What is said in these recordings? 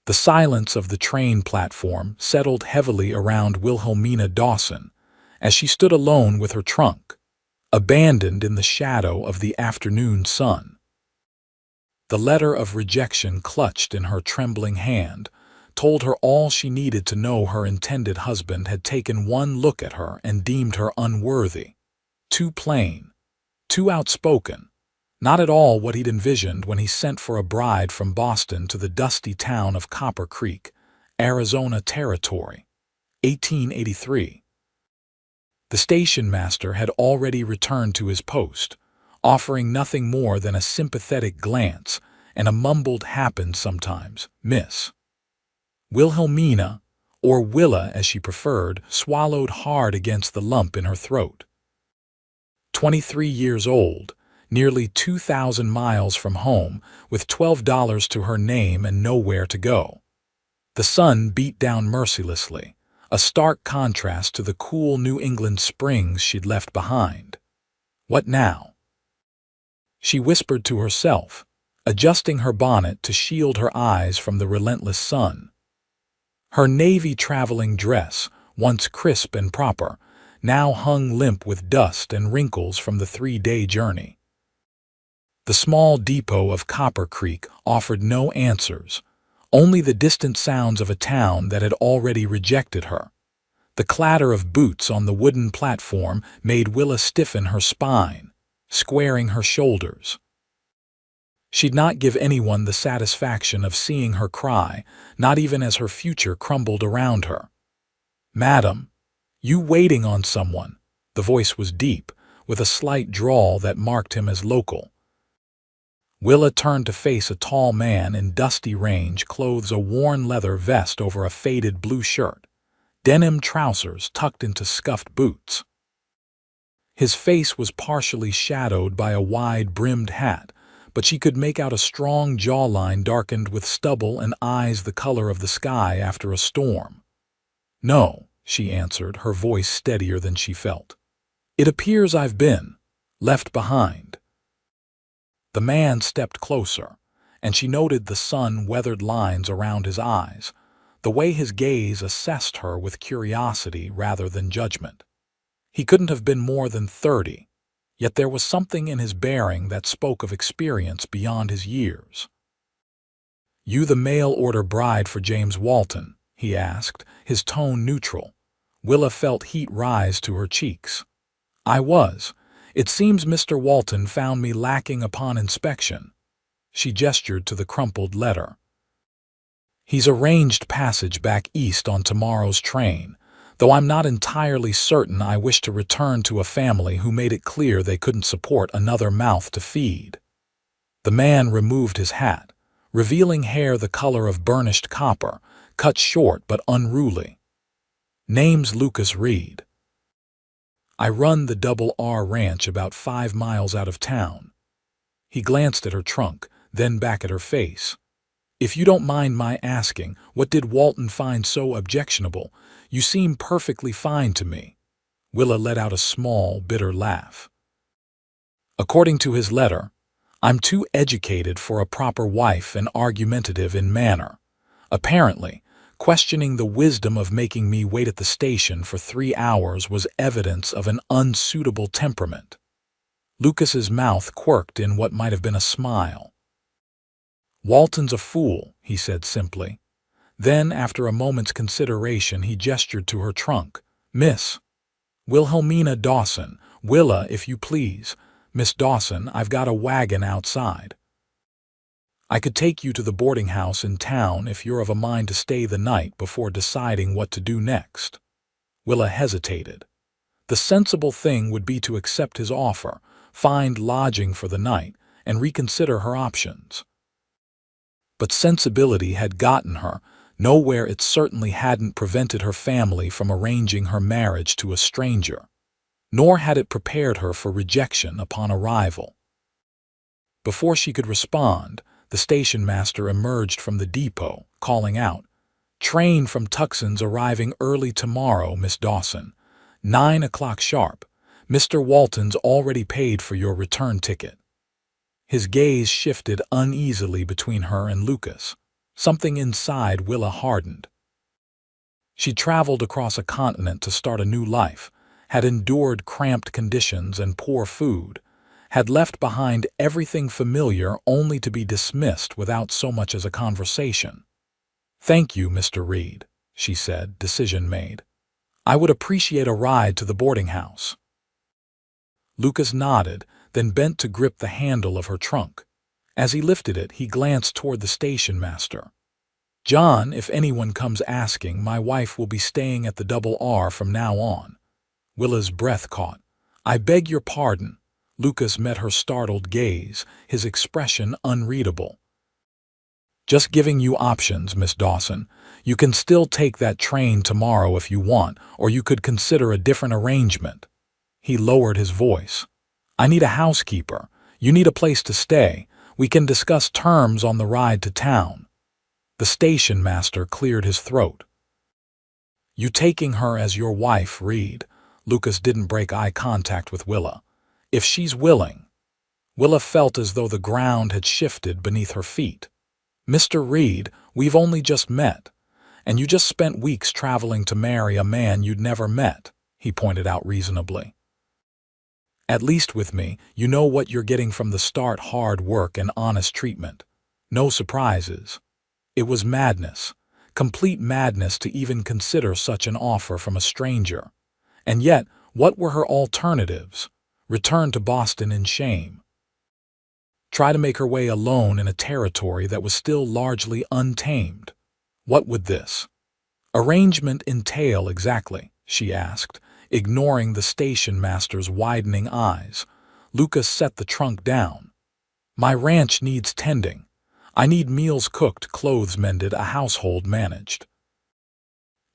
The silence of the train platform settled heavily around Wilhelmina Dawson as she stood alone with her trunk, abandoned in the shadow of the afternoon sun. The letter of rejection clutched in her trembling hand told her all she needed to know. Her intended husband had taken one look at her and deemed her unworthy. Too plain, too outspoken, not at all what he'd envisioned when he sent for a bride from Boston to the dusty town of Copper Creek, Arizona Territory, 1883. The station master had already returned to his post, offering nothing more than a sympathetic glance and a mumbled "happened sometimes, miss." Wilhelmina, or Willa as she preferred, swallowed hard against the lump in her throat. 23 years old, nearly 2,000 miles from home, with $12 to her name and nowhere to go. The sun beat down mercilessly, a stark contrast to the cool New England springs she'd left behind. What now? She whispered to herself, adjusting her bonnet to shield her eyes from the relentless sun. Her navy traveling dress, once crisp and proper, now hung limp with dust and wrinkles from the 3-day journey. The small depot of Copper Creek offered no answers, only the distant sounds of a town that had already rejected her. The clatter of boots on the wooden platform made Willa stiffen her spine, squaring her shoulders. She'd not give anyone the satisfaction of seeing her cry, not even as her future crumbled around her. "Madam, you waiting on someone?" The voice was deep, with a slight drawl that marked him as local. Willa turned to face a tall man in dusty range clothes, a worn leather vest over a faded blue shirt, denim trousers tucked into scuffed boots. His face was partially shadowed by a wide-brimmed hat, but she could make out a strong jawline darkened with stubble and eyes the color of the sky after a storm. "No," she answered, her voice steadier than she felt. "It appears I've been left behind." The man stepped closer, and she noted the sun-weathered lines around his eyes, the way his gaze assessed her with curiosity rather than judgment. He couldn't have been more than 30, yet there was something in his bearing that spoke of experience beyond his years. "You the mail-order bride for James Walton?" he asked, his tone neutral. Willa felt heat rise to her cheeks. "I was. It seems Mr. Walton found me lacking upon inspection." She gestured to the crumpled letter. "He's arranged passage back east on tomorrow's train, though I'm not entirely certain I wish to return to a family who made it clear they couldn't support another mouth to feed." The man removed his hat, revealing hair the color of burnished copper, cut short but unruly. "Name's Lucas Reed. I run the Double R Ranch about 5 miles out of town." He glanced at her trunk, then back at her face. "If you don't mind my asking, what did Walton find so objectionable? You seem perfectly fine to me." Willa let out a small, bitter laugh. "According to his letter, I'm too educated for a proper wife and argumentative in manner. Apparently, questioning the wisdom of making me wait at the station for 3 hours was evidence of an unsuitable temperament." Lucas's mouth quirked in what might have been a smile. "Walton's a fool," he said simply. Then, after a moment's consideration, he gestured to her trunk. "Miss Wilhelmina Dawson. Willa, if you please. Miss Dawson, I've got a wagon outside. I could take you to the boarding house in town if you're of a mind to stay the night before deciding what to do next." Willa hesitated. The sensible thing would be to accept his offer, find lodging for the night, and reconsider her options. But sensibility had gotten her nowhere. It certainly hadn't prevented her family from arranging her marriage to a stranger, nor had it prepared her for rejection upon arrival. Before she could respond, the station master emerged from the depot, calling out, "Train from Tuckson's arriving early tomorrow, Miss Dawson. 9 o'clock sharp. Mr. Walton's already paid for your return ticket." His gaze shifted uneasily between her and Lucas. Something inside Willa hardened. She traveled across a continent to start a new life, had endured cramped conditions and poor food, had left behind everything familiar only to be dismissed without so much as a conversation. "Thank you, Mr. Reed," she said, decision made. "I would appreciate a ride to the boarding house." Lucas nodded, then bent to grip the handle of her trunk. As he lifted it, he glanced toward the station master. "John, if anyone comes asking, my wife will be staying at the Double R from now on." Willa's breath caught. "I beg your pardon." Lucas met her startled gaze, his expression unreadable. "Just giving you options, Miss Dawson. You can still take that train tomorrow if you want, or you could consider a different arrangement." He lowered his voice. "I need a housekeeper. You need a place to stay. We can discuss terms on the ride to town." The station master cleared his throat. "You taking her as your wife, Reed?" Lucas didn't break eye contact with Willa. "If she's willing." Willa felt as though the ground had shifted beneath her feet. "Mr. Reed, we've only just met. And you just spent weeks traveling to marry a man you'd never met," he pointed out reasonably. "At least with me, you know what you're getting from the start: hard work and honest treatment. No surprises." It was madness, complete madness to even consider such an offer from a stranger. And yet, what were her alternatives? Return to Boston in shame? Try to make her way alone in a territory that was still largely untamed? What would this arrangement entail exactly? She asked, ignoring the station master's widening eyes. Lucas set the trunk down. "My ranch needs tending. I need meals cooked, clothes mended, a household managed.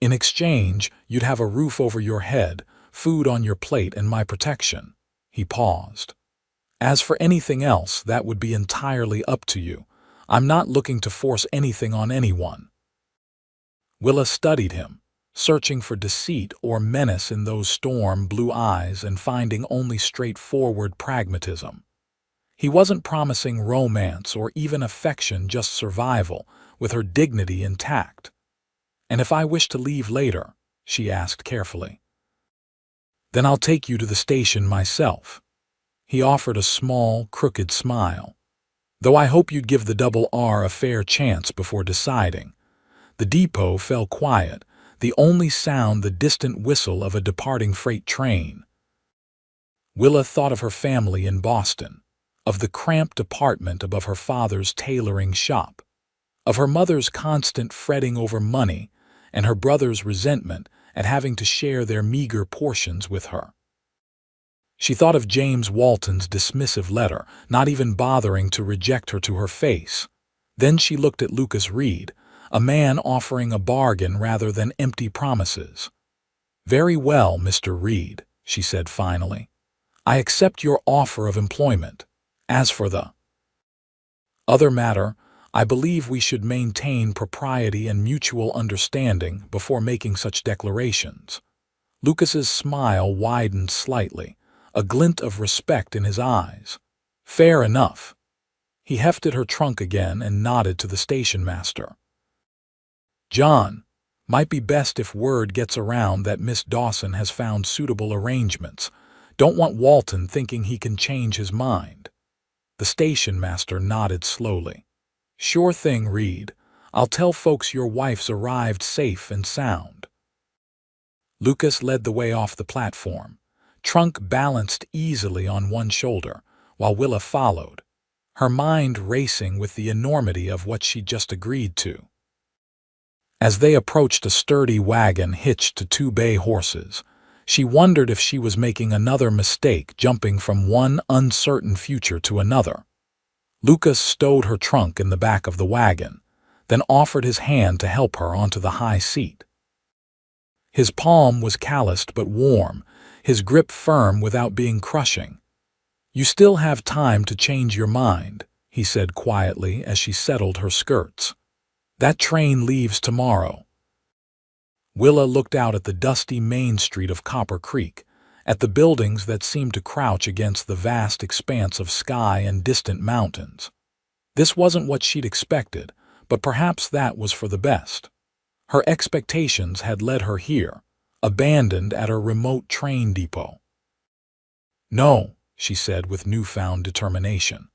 In exchange, you'd have a roof over your head, food on your plate, and my protection." He paused. "As for anything else, that would be entirely up to you. I'm not looking to force anything on anyone." Willa studied him, searching for deceit or menace in those storm blue eyes and finding only straightforward pragmatism. He wasn't promising romance or even affection, just survival, with her dignity intact. "And if I wish to leave later?" she asked carefully. "Then I'll take you to the station myself." He offered a small, crooked smile. "Though I hope you'd give the Double R a fair chance before deciding." The depot fell quiet, the only sound the distant whistle of a departing freight train. Willa thought of her family in Boston, of the cramped apartment above her father's tailoring shop, of her mother's constant fretting over money and her brother's resentment at having to share their meager portions with her. She thought of James Walton's dismissive letter, not even bothering to reject her to her face. Then she looked at Lucas Reed, a man offering a bargain rather than empty promises. "Very well, Mr. Reed," she said finally. "I accept your offer of employment. As for the other matter, I believe we should maintain propriety and mutual understanding before making such declarations." Lucas's smile widened slightly, a glint of respect in his eyes. "Fair enough." He hefted her trunk again and nodded to the station master. "John, might be best if word gets around that Miss Dawson has found suitable arrangements. Don't want Walton thinking he can change his mind." The station master nodded slowly. "Sure thing, Reed. I'll tell folks your wife's arrived safe and sound." Lucas led the way off the platform, trunk balanced easily on one shoulder, while Willa followed, her mind racing with the enormity of what she'd just agreed to. As they approached a sturdy wagon hitched to two bay horses, she wondered if she was making another mistake, jumping from one uncertain future to another. Lucas stowed her trunk in the back of the wagon, then offered his hand to help her onto the high seat. His palm was calloused but warm, his grip firm without being crushing. "You still have time to change your mind," he said quietly as she settled her skirts. "That train leaves tomorrow." Willa looked out at the dusty main street of Copper Creek, at the buildings that seemed to crouch against the vast expanse of sky and distant mountains. This wasn't what she'd expected, but perhaps that was for the best. Her expectations had led her here, abandoned at a remote train depot. "No," she said with newfound determination.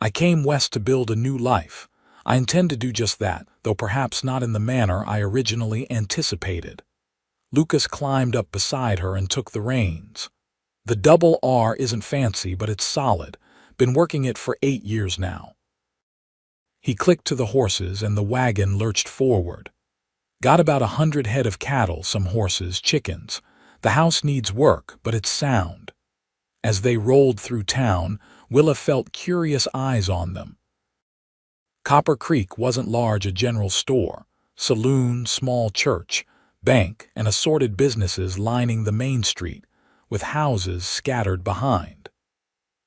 "I came west to build a new life. I intend to do just that, though perhaps not in the manner I originally anticipated." Lucas climbed up beside her and took the reins. "The double R isn't fancy, but it's solid. Been working it for 8 years now." He clicked to the horses and the wagon lurched forward. "Got about 100 head of cattle, some horses, chickens. The house needs work, but it's sound." As they rolled through town, Willa felt curious eyes on them. Copper Creek wasn't large, a general store, saloon, small church, bank, and assorted businesses lining the main street, with houses scattered behind.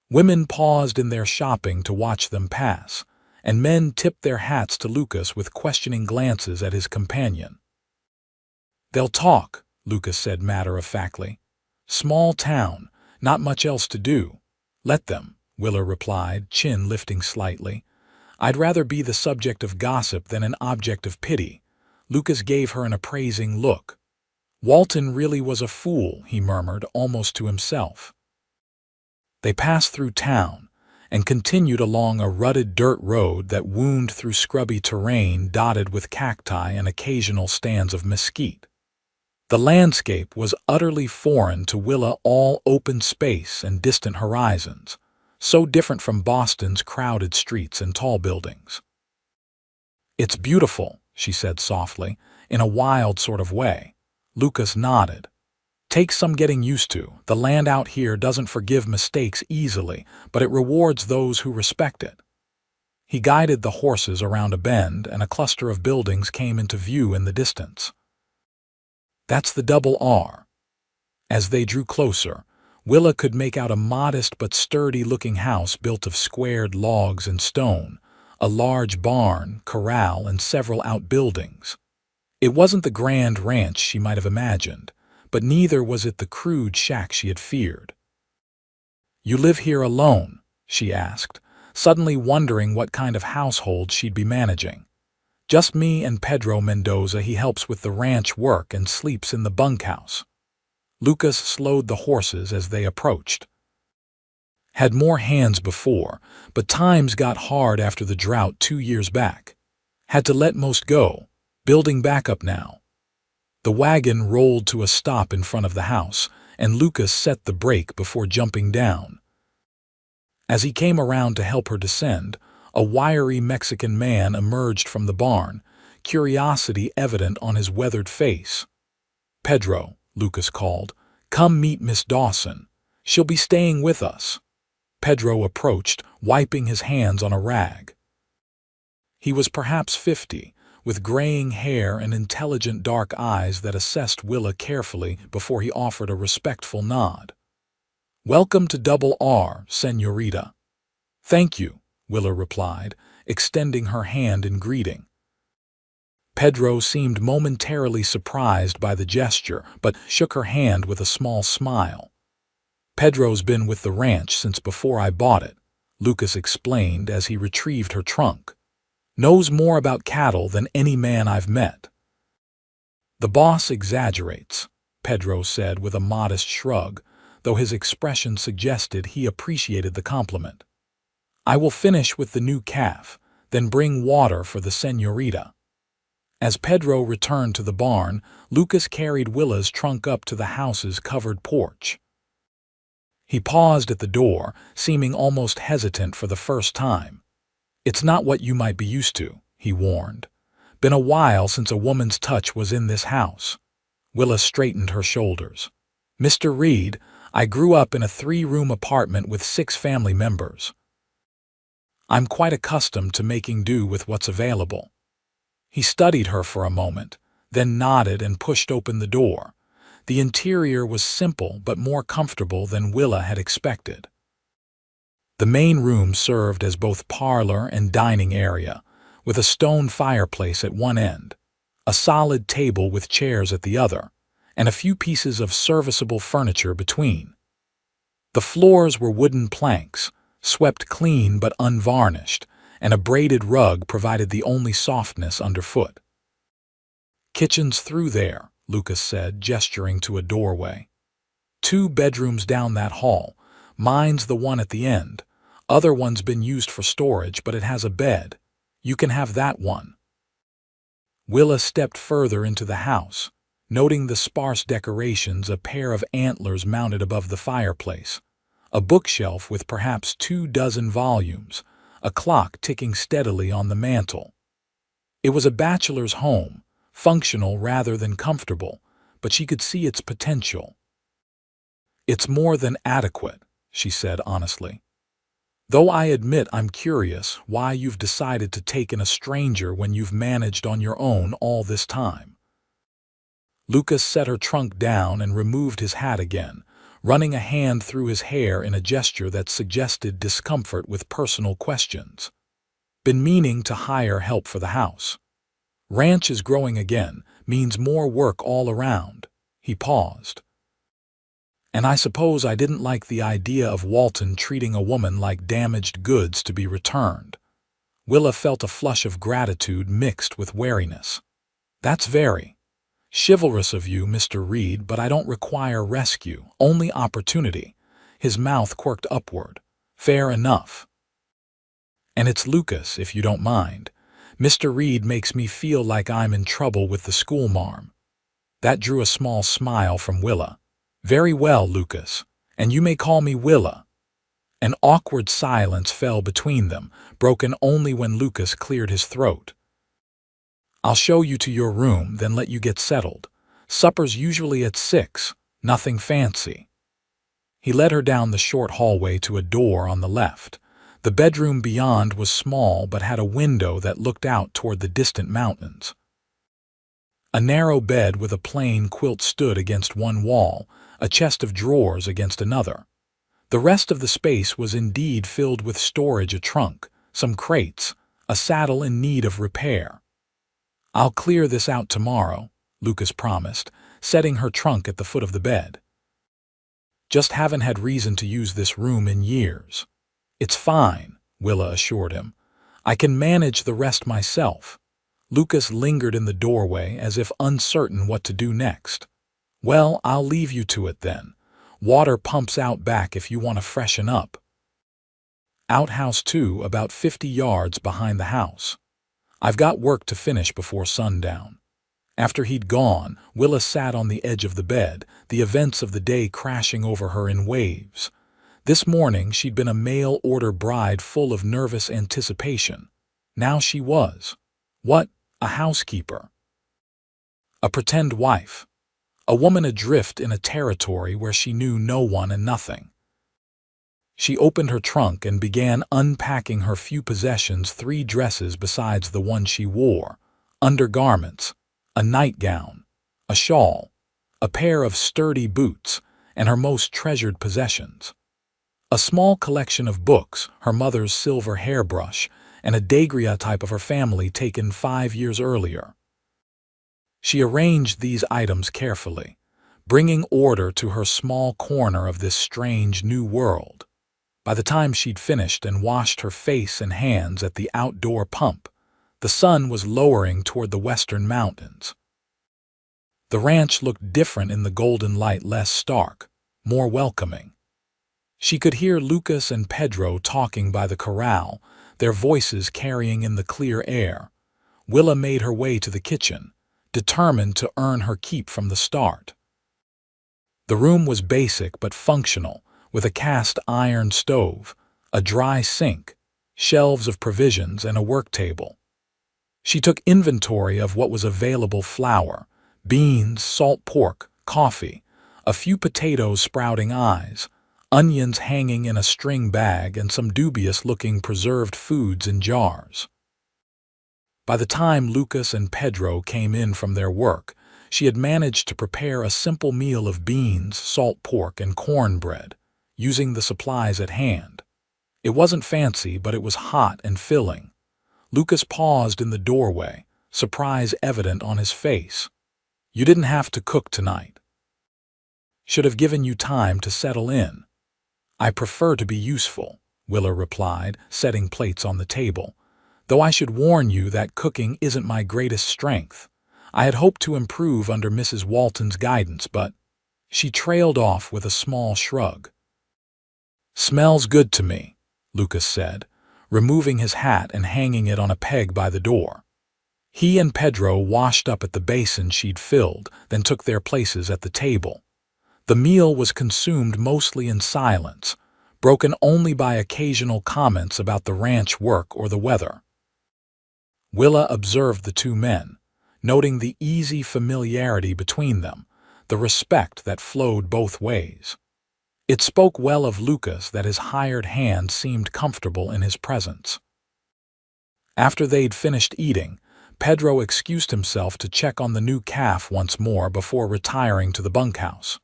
Women paused in their shopping to watch them pass, and men tipped their hats to Lucas with questioning glances at his companion. "They'll talk," Lucas said matter-of-factly. "Small town, not much else to do." "Let them," Willa replied, chin lifting slightly. "I'd rather be the subject of gossip than an object of pity." Lucas gave her an appraising look. "Walton really was a fool," he murmured, almost to himself. They passed through town and continued along a rutted dirt road that wound through scrubby terrain dotted with cacti and occasional stands of mesquite. The landscape was utterly foreign to Willa, all open space and distant horizons, so different from Boston's crowded streets and tall buildings. "It's beautiful," she said softly, in a wild sort of way. Lucas nodded. "Takes some getting used to. The land out here doesn't forgive mistakes easily, but it rewards those who respect it." He guided the horses around a bend, and a cluster of buildings came into view in the distance. "That's the double R." As they drew closer, Willa could make out a modest but sturdy-looking house built of squared logs and stone, a large barn, corral, and several outbuildings. It wasn't the grand ranch she might have imagined, but neither was it the crude shack she had feared. "You live here alone?" she asked, suddenly wondering what kind of household she'd be managing. "Just me and Pedro Mendoza. He helps with the ranch work and sleeps in the bunkhouse." Lucas slowed the horses as they approached. "Had more hands before, but times got hard after the drought 2 years back. Had to let most go. Building back up now." The wagon rolled to a stop in front of the house, and Lucas set the brake before jumping down. As he came around to help her descend, a wiry Mexican man emerged from the barn, curiosity evident on his weathered face. "Pedro," Lucas called, "come meet Miss Dawson. She'll be staying with us." Pedro approached, wiping his hands on a rag. He was perhaps 50, with graying hair and intelligent dark eyes that assessed Willa carefully before he offered a respectful nod. "Welcome to Double R, Señorita." "Thank you," Willa replied, extending her hand in greeting. Pedro seemed momentarily surprised by the gesture, but shook her hand with a small smile. "Pedro's been with the ranch since before I bought it," Lucas explained as he retrieved her trunk. "Knows more about cattle than any man I've met." "The boss exaggerates," Pedro said with a modest shrug, though his expression suggested he appreciated the compliment. "I will finish with the new calf, then bring water for the señorita." As Pedro returned to the barn, Lucas carried Willa's trunk up to the house's covered porch. He paused at the door, seeming almost hesitant for the first time. "It's not what you might be used to," he warned. "Been a while since a woman's touch was in this house." Willa straightened her shoulders. "Mr. Reed, I grew up in a 3-room apartment with 6 family members. I'm quite accustomed to making do with what's available." He studied her for a moment, then nodded and pushed open the door. The interior was simple but more comfortable than Willa had expected. The main room served as both parlor and dining area, with a stone fireplace at one end, a solid table with chairs at the other, and a few pieces of serviceable furniture between. The floors were wooden planks, swept clean but unvarnished, and a braided rug provided the only softness underfoot. "Kitchen's through there," Lucas said, gesturing to a doorway. "2 bedrooms down that hall. Mine's the one at the end. Other one's been used for storage, but it has a bed. You can have that one." Willa stepped further into the house, noting the sparse decorations, a pair of antlers mounted above the fireplace, a bookshelf with perhaps 24 volumes, a clock ticking steadily on the mantel. It was a bachelor's home, functional rather than comfortable, but she could see its potential. "It's more than adequate," she said honestly. "Though I admit I'm curious why you've decided to take in a stranger when you've managed on your own all this time." Lucas set her trunk down and removed his hat again, running a hand through his hair in a gesture that suggested discomfort with personal questions. "Been meaning to hire help for the house. Ranch is growing again, means more work all around." He paused. "And I suppose I didn't like the idea of Walton treating a woman like damaged goods to be returned." Willa felt a flush of gratitude mixed with wariness. "That's very chivalrous of you, Mr. Reed, but I don't require rescue, only opportunity." His mouth quirked upward. "Fair enough. And it's Lucas, if you don't mind. Mr. Reed makes me feel like I'm in trouble with the schoolmarm." That drew a small smile from Willa. "Very well, Lucas, and you may call me Willa." An awkward silence fell between them, broken only when Lucas cleared his throat. "I'll show you to your room, then let you get settled. Supper's usually at 6, nothing fancy." He led her down the short hallway to a door on the left. The bedroom beyond was small but had a window that looked out toward the distant mountains. A narrow bed with a plain quilt stood against one wall, a chest of drawers against another. The rest of the space was indeed filled with storage: a trunk, some crates, a saddle in need of repair. "I'll clear this out tomorrow," Lucas promised, setting her trunk at the foot of the bed. "Just haven't had reason to use this room in years." "It's fine," Willa assured him. "I can manage the rest myself." Lucas lingered in the doorway as if uncertain what to do next. "Well, I'll leave you to it then. Water pumps out back if you want to freshen up." "Outhouse 2, about 50 yards behind the house. I've got work to finish before sundown." After he'd gone, Willa sat on the edge of the bed, the events of the day crashing over her in waves. This morning she'd been a mail-order bride full of nervous anticipation. Now she was, what, a housekeeper. A pretend wife. A woman adrift in a territory where she knew no one and nothing. She opened her trunk and began unpacking her few possessions: 3 dresses besides the one she wore, undergarments, a nightgown, a shawl, a pair of sturdy boots, and her most treasured possessions: a small collection of books, her mother's silver hairbrush, and a daguerreotype of her family taken 5 years earlier. She arranged these items carefully, bringing order to her small corner of this strange new world. By the time she'd finished and washed her face and hands at the outdoor pump, the sun was lowering toward the western mountains. The ranch looked different in the golden light, less stark, more welcoming. She could hear Lucas and Pedro talking by the corral, their voices carrying in the clear air. Willa made her way to the kitchen, determined to earn her keep from the start. The room was basic but functional, with a cast iron stove, a dry sink, shelves of provisions, and a work table. She took inventory of what was available: flour, beans, salt pork, coffee, a few potatoes sprouting eyes, onions hanging in a string bag, and some dubious-looking preserved foods in jars. By the time Lucas and Pedro came in from their work, she had managed to prepare a simple meal of beans, salt pork, and cornbread, using the supplies at hand. It wasn't fancy, but it was hot and filling. Lucas paused in the doorway, surprise evident on his face. "You didn't have to cook tonight." "Should have given you time to settle in." "I prefer to be useful," Willa replied, setting plates on the table. though I should warn you that cooking isn't my greatest strength. I had hoped to improve under Mrs. Walton's guidance, but she trailed off with a small shrug. "Smells good to me," Lucas said, removing his hat and hanging it on a peg by the door. He and Pedro washed up at the basin she'd filled, then took their places at the table. The meal was consumed mostly in silence, broken only by occasional comments about the ranch work or the weather. Willa observed the two men, noting the easy familiarity between them, the respect that flowed both ways. It spoke well of Lucas that his hired hand seemed comfortable in his presence. After they'd finished eating, Pedro excused himself to check on the new calf once more before retiring to the bunkhouse.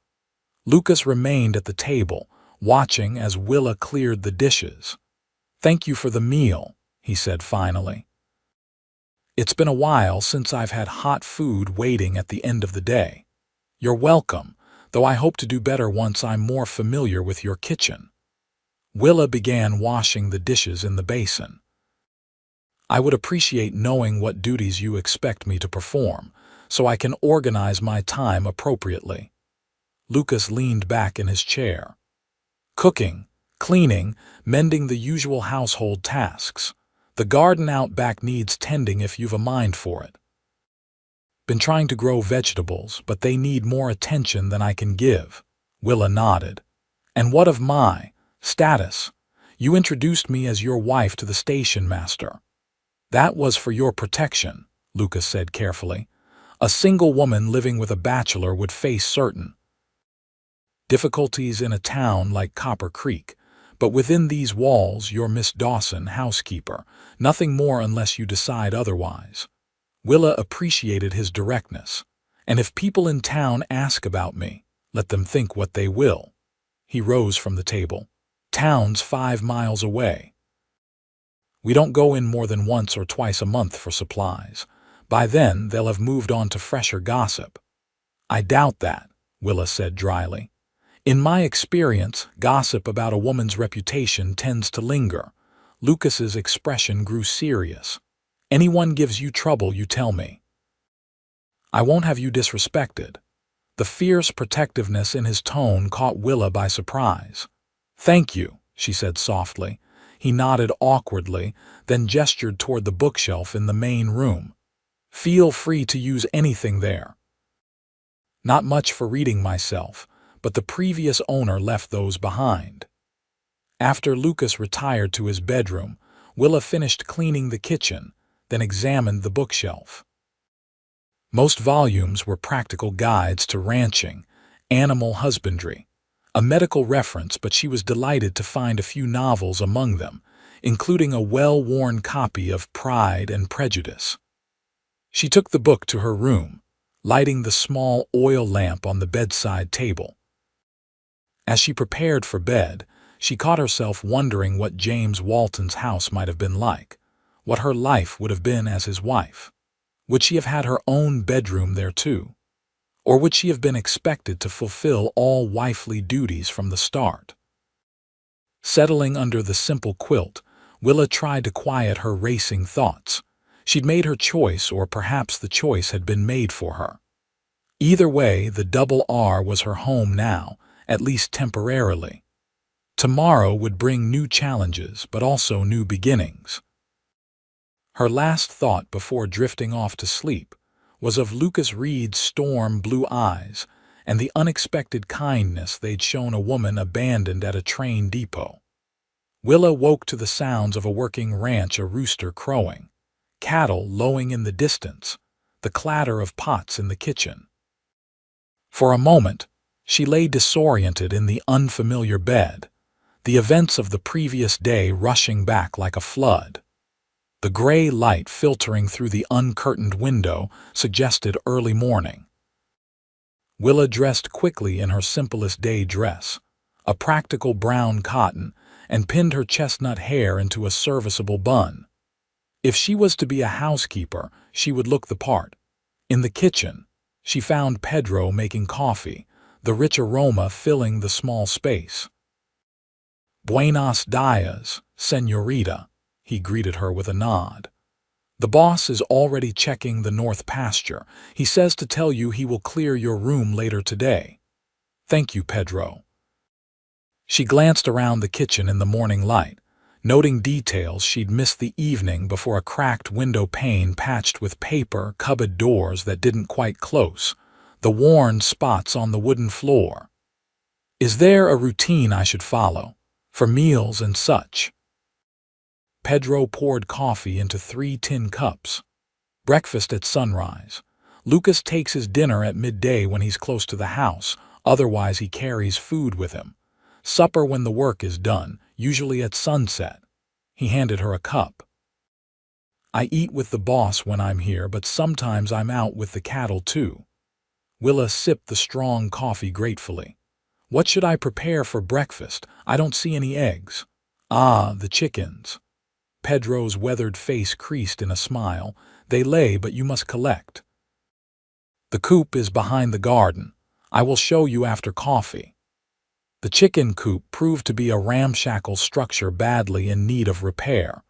Lucas remained at the table, watching as Willa cleared the dishes. "Thank you for the meal," he said finally. "It's been a while since I've had hot food waiting at the end of the day." "You're welcome, though I hope to do better once I'm more familiar with your kitchen." Willa began washing the dishes in the basin. "I would appreciate knowing what duties you expect me to perform, so I can organize my time appropriately." Lucas leaned back in his chair. "Cooking, cleaning, mending, the usual household tasks. The garden out back needs tending if you've a mind for it. Been trying to grow vegetables, but they need more attention than I can give." Willa nodded. "And what of my status? You introduced me as your wife to the station master." "That was for your protection," Lucas said carefully. "A single woman living with a bachelor would face certain difficulties in a town like Copper Creek, but within these walls you're Miss Dawson, housekeeper, nothing more unless you decide otherwise." Willa appreciated his directness. "And if people in town ask about me, let them think what they will." He rose from the table. "Town's 5 miles away. We don't go in more than once or twice a month for supplies. By then they'll have moved on to fresher gossip." "I doubt that," Willa said dryly. "In my experience, gossip about a woman's reputation tends to linger." Lucas's expression grew serious. "Anyone gives you trouble, you tell me. I won't have you disrespected." The fierce protectiveness in his tone caught Willa by surprise. "Thank you," she said softly. He nodded awkwardly, then gestured toward the bookshelf in the main room. "Feel free to use anything there. Not much for reading myself, but the previous owner left those behind." After Lucas retired to his bedroom, Willa finished cleaning the kitchen, then examined the bookshelf. Most volumes were practical guides to ranching, animal husbandry, a medical reference, but she was delighted to find a few novels among them, including a well-worn copy of Pride and Prejudice. She took the book to her room, lighting the small oil lamp on the bedside table. As she prepared for bed, she caught herself wondering what James Walton's house might have been like, what her life would have been as his wife. Would she have had her own bedroom there too? Or would she have been expected to fulfill all wifely duties from the start? Settling under the simple quilt, Willa tried to quiet her racing thoughts. She'd made her choice, or perhaps the choice had been made for her. Either way, the Double R was her home now, at least temporarily. Tomorrow would bring new challenges, but also new beginnings. Her last thought before drifting off to sleep was of Lucas Reed's storm-blue eyes and the unexpected kindness they'd shown a woman abandoned at a train depot. Willa woke to the sounds of a working ranch, a rooster crowing, cattle lowing in the distance, the clatter of pots in the kitchen. For a moment, she lay disoriented in the unfamiliar bed, the events of the previous day rushing back like a flood. The gray light filtering through the uncurtained window suggested early morning. Willa dressed quickly in her simplest day dress, a practical brown cotton, and pinned her chestnut hair into a serviceable bun. If she was to be a housekeeper, she would look the part. In the kitchen, she found Pedro making coffee, the rich aroma filling the small space. "Buenos dias, señorita," he greeted her with a nod. The boss is already checking the north pasture. He says to tell you he will clear your room later today. Thank you, Pedro. She glanced around the kitchen in the morning light, noting details she'd missed the evening before: a cracked window pane patched with paper, cupboard doors that didn't quite close, the worn spots on the wooden floor. Is there a routine I should follow, for meals and such? Pedro poured coffee into 3 tin cups. Breakfast at sunrise. Lucas takes his dinner at midday when he's close to the house, otherwise he carries food with him. Supper when the work is done, usually at sunset. He handed her a cup. I eat with the boss when I'm here, but sometimes I'm out with the cattle too. Willa sipped the strong coffee gratefully. What should I prepare for breakfast? I don't see any eggs. Ah, the chickens. Pedro's weathered face creased in a smile. They lay, but you must collect. The coop is behind the garden. I will show you after coffee. The chicken coop proved to be a ramshackle structure badly in need of repair,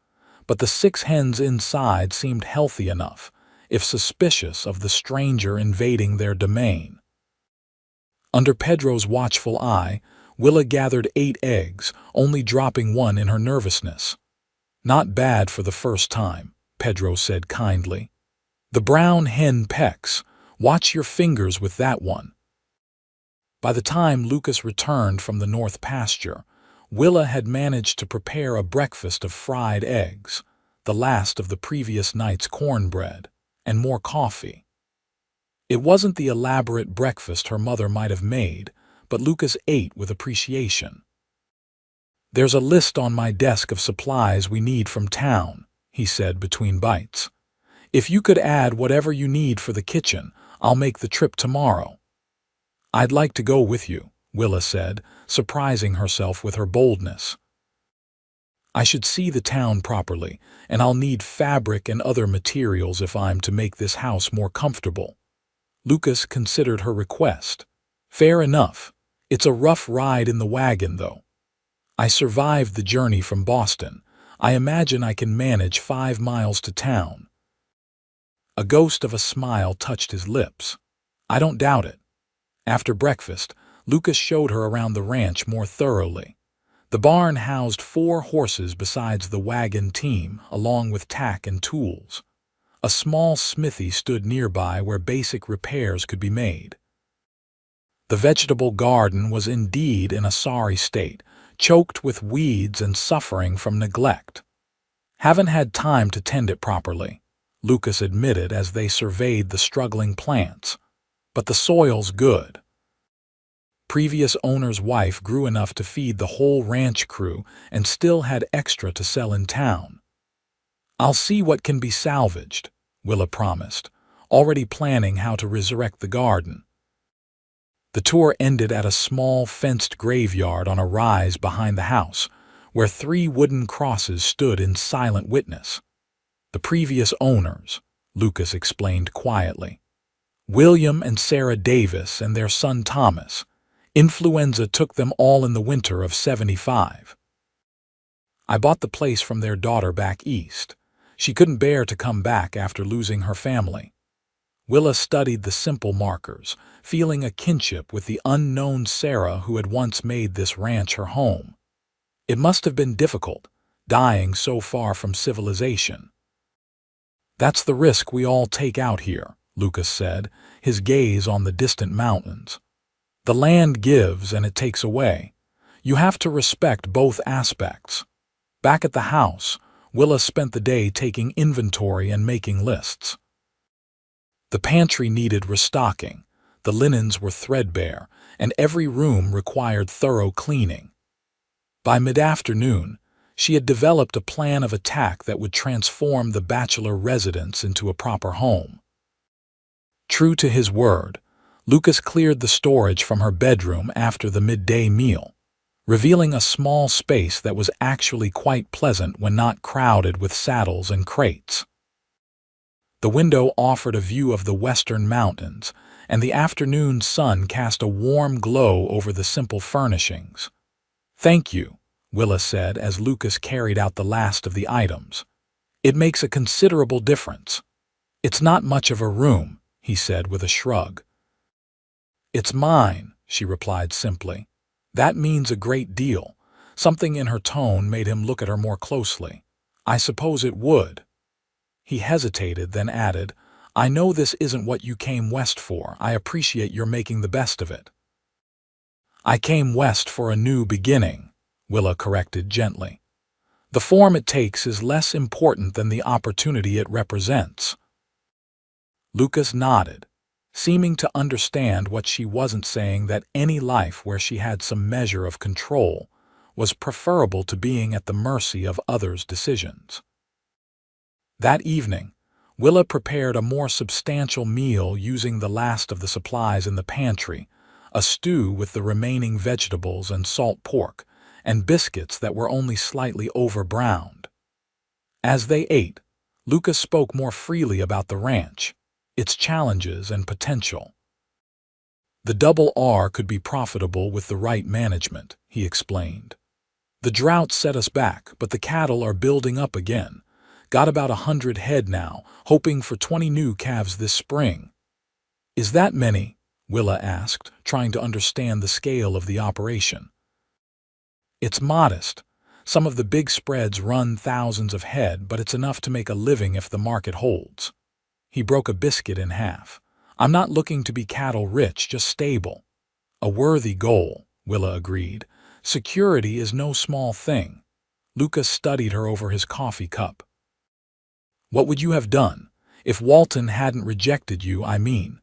but the 6 hens inside seemed healthy enough, if suspicious of the stranger invading their domain. Under Pedro's watchful eye, Willa gathered 8 eggs, only dropping 1 in her nervousness. Not bad for the first time, Pedro said kindly. The brown hen pecks. Watch your fingers with that one. By the time Lucas returned from the north pasture, Willa had managed to prepare a breakfast of fried eggs, the last of the previous night's cornbread, and more coffee. It wasn't the elaborate breakfast her mother might have made, but Lucas ate with appreciation. There's a list on my desk of supplies we need from town, he said between bites. If you could add whatever you need for the kitchen, I'll make the trip tomorrow. I'd like to go with you, Willa said, surprising herself with her boldness. I should see the town properly, and I'll need fabric and other materials if I'm to make this house more comfortable. Lucas considered her request. Fair enough. It's a rough ride in the wagon, though. I survived the journey from Boston. I imagine I can manage 5 miles to town. A ghost of a smile touched his lips. I don't doubt it. After breakfast, Lucas showed her around the ranch more thoroughly. The barn housed 4 horses besides the wagon team, along with tack and tools. A small smithy stood nearby where basic repairs could be made. The vegetable garden was indeed in a sorry state, choked with weeds and suffering from neglect. Haven't had time to tend it properly, Lucas admitted as they surveyed the struggling plants. But the soil's good. Previous owner's wife grew enough to feed the whole ranch crew and still had extra to sell in town. I'll see what can be salvaged, Willa promised, already planning how to resurrect the garden. The tour ended at a small fenced graveyard on a rise behind the house, where 3 wooden crosses stood in silent witness. The previous owners, Lucas explained quietly. William and Sarah Davis and their son Thomas. Influenza took them all in the winter of '75. I bought the place from their daughter back east. She couldn't bear to come back after losing her family. Willa studied the simple markers, feeling a kinship with the unknown Sarah who had once made this ranch her home. It must have been difficult, dying so far from civilization. That's the risk we all take out here, Lucas said, his gaze on the distant mountains. The land gives and it takes away. You have to respect both aspects. Back at the house, Willa spent the day taking inventory and making lists. The pantry needed restocking, the linens were threadbare, and every room required thorough cleaning. By mid-afternoon, she had developed a plan of attack that would transform the bachelor residence into a proper home. True to his word, Lucas cleared the storage from her bedroom after the midday meal, revealing a small space that was actually quite pleasant when not crowded with saddles and crates. The window offered a view of the western mountains, and the afternoon sun cast a warm glow over the simple furnishings. Thank you, Willa said as Lucas carried out the last of the items. It makes a considerable difference. It's not much of a room, he said with a shrug. It's mine, she replied simply. That means a great deal. Something in her tone made him look at her more closely. I suppose it would. He hesitated, then added, I know this isn't what you came west for. I appreciate your making the best of it. I came west for a new beginning, Willa corrected gently. The form it takes is less important than the opportunity it represents. Lucas nodded, seeming to understand what she wasn't saying, that any life where she had some measure of control was preferable to being at the mercy of others' decisions. That evening, Willa prepared a more substantial meal using the last of the supplies in the pantry, a stew with the remaining vegetables and salt pork, and biscuits that were only slightly over-browned. As they ate, Lucas spoke more freely about the ranch, its challenges and potential. The Double R could be profitable with the right management, he explained. The drought set us back, but the cattle are building up again. Got about 100 head now, hoping for 20 new calves this spring. Is that many? Willa asked, trying to understand the scale of the operation. It's modest. Some of the big spreads run thousands of head, but it's enough to make a living if the market holds. He broke a biscuit in half. I'm not looking to be cattle rich, just stable. A worthy goal, Willa agreed. Security is no small thing. Lucas studied her over his coffee cup. What would you have done if Walton hadn't rejected you, I mean?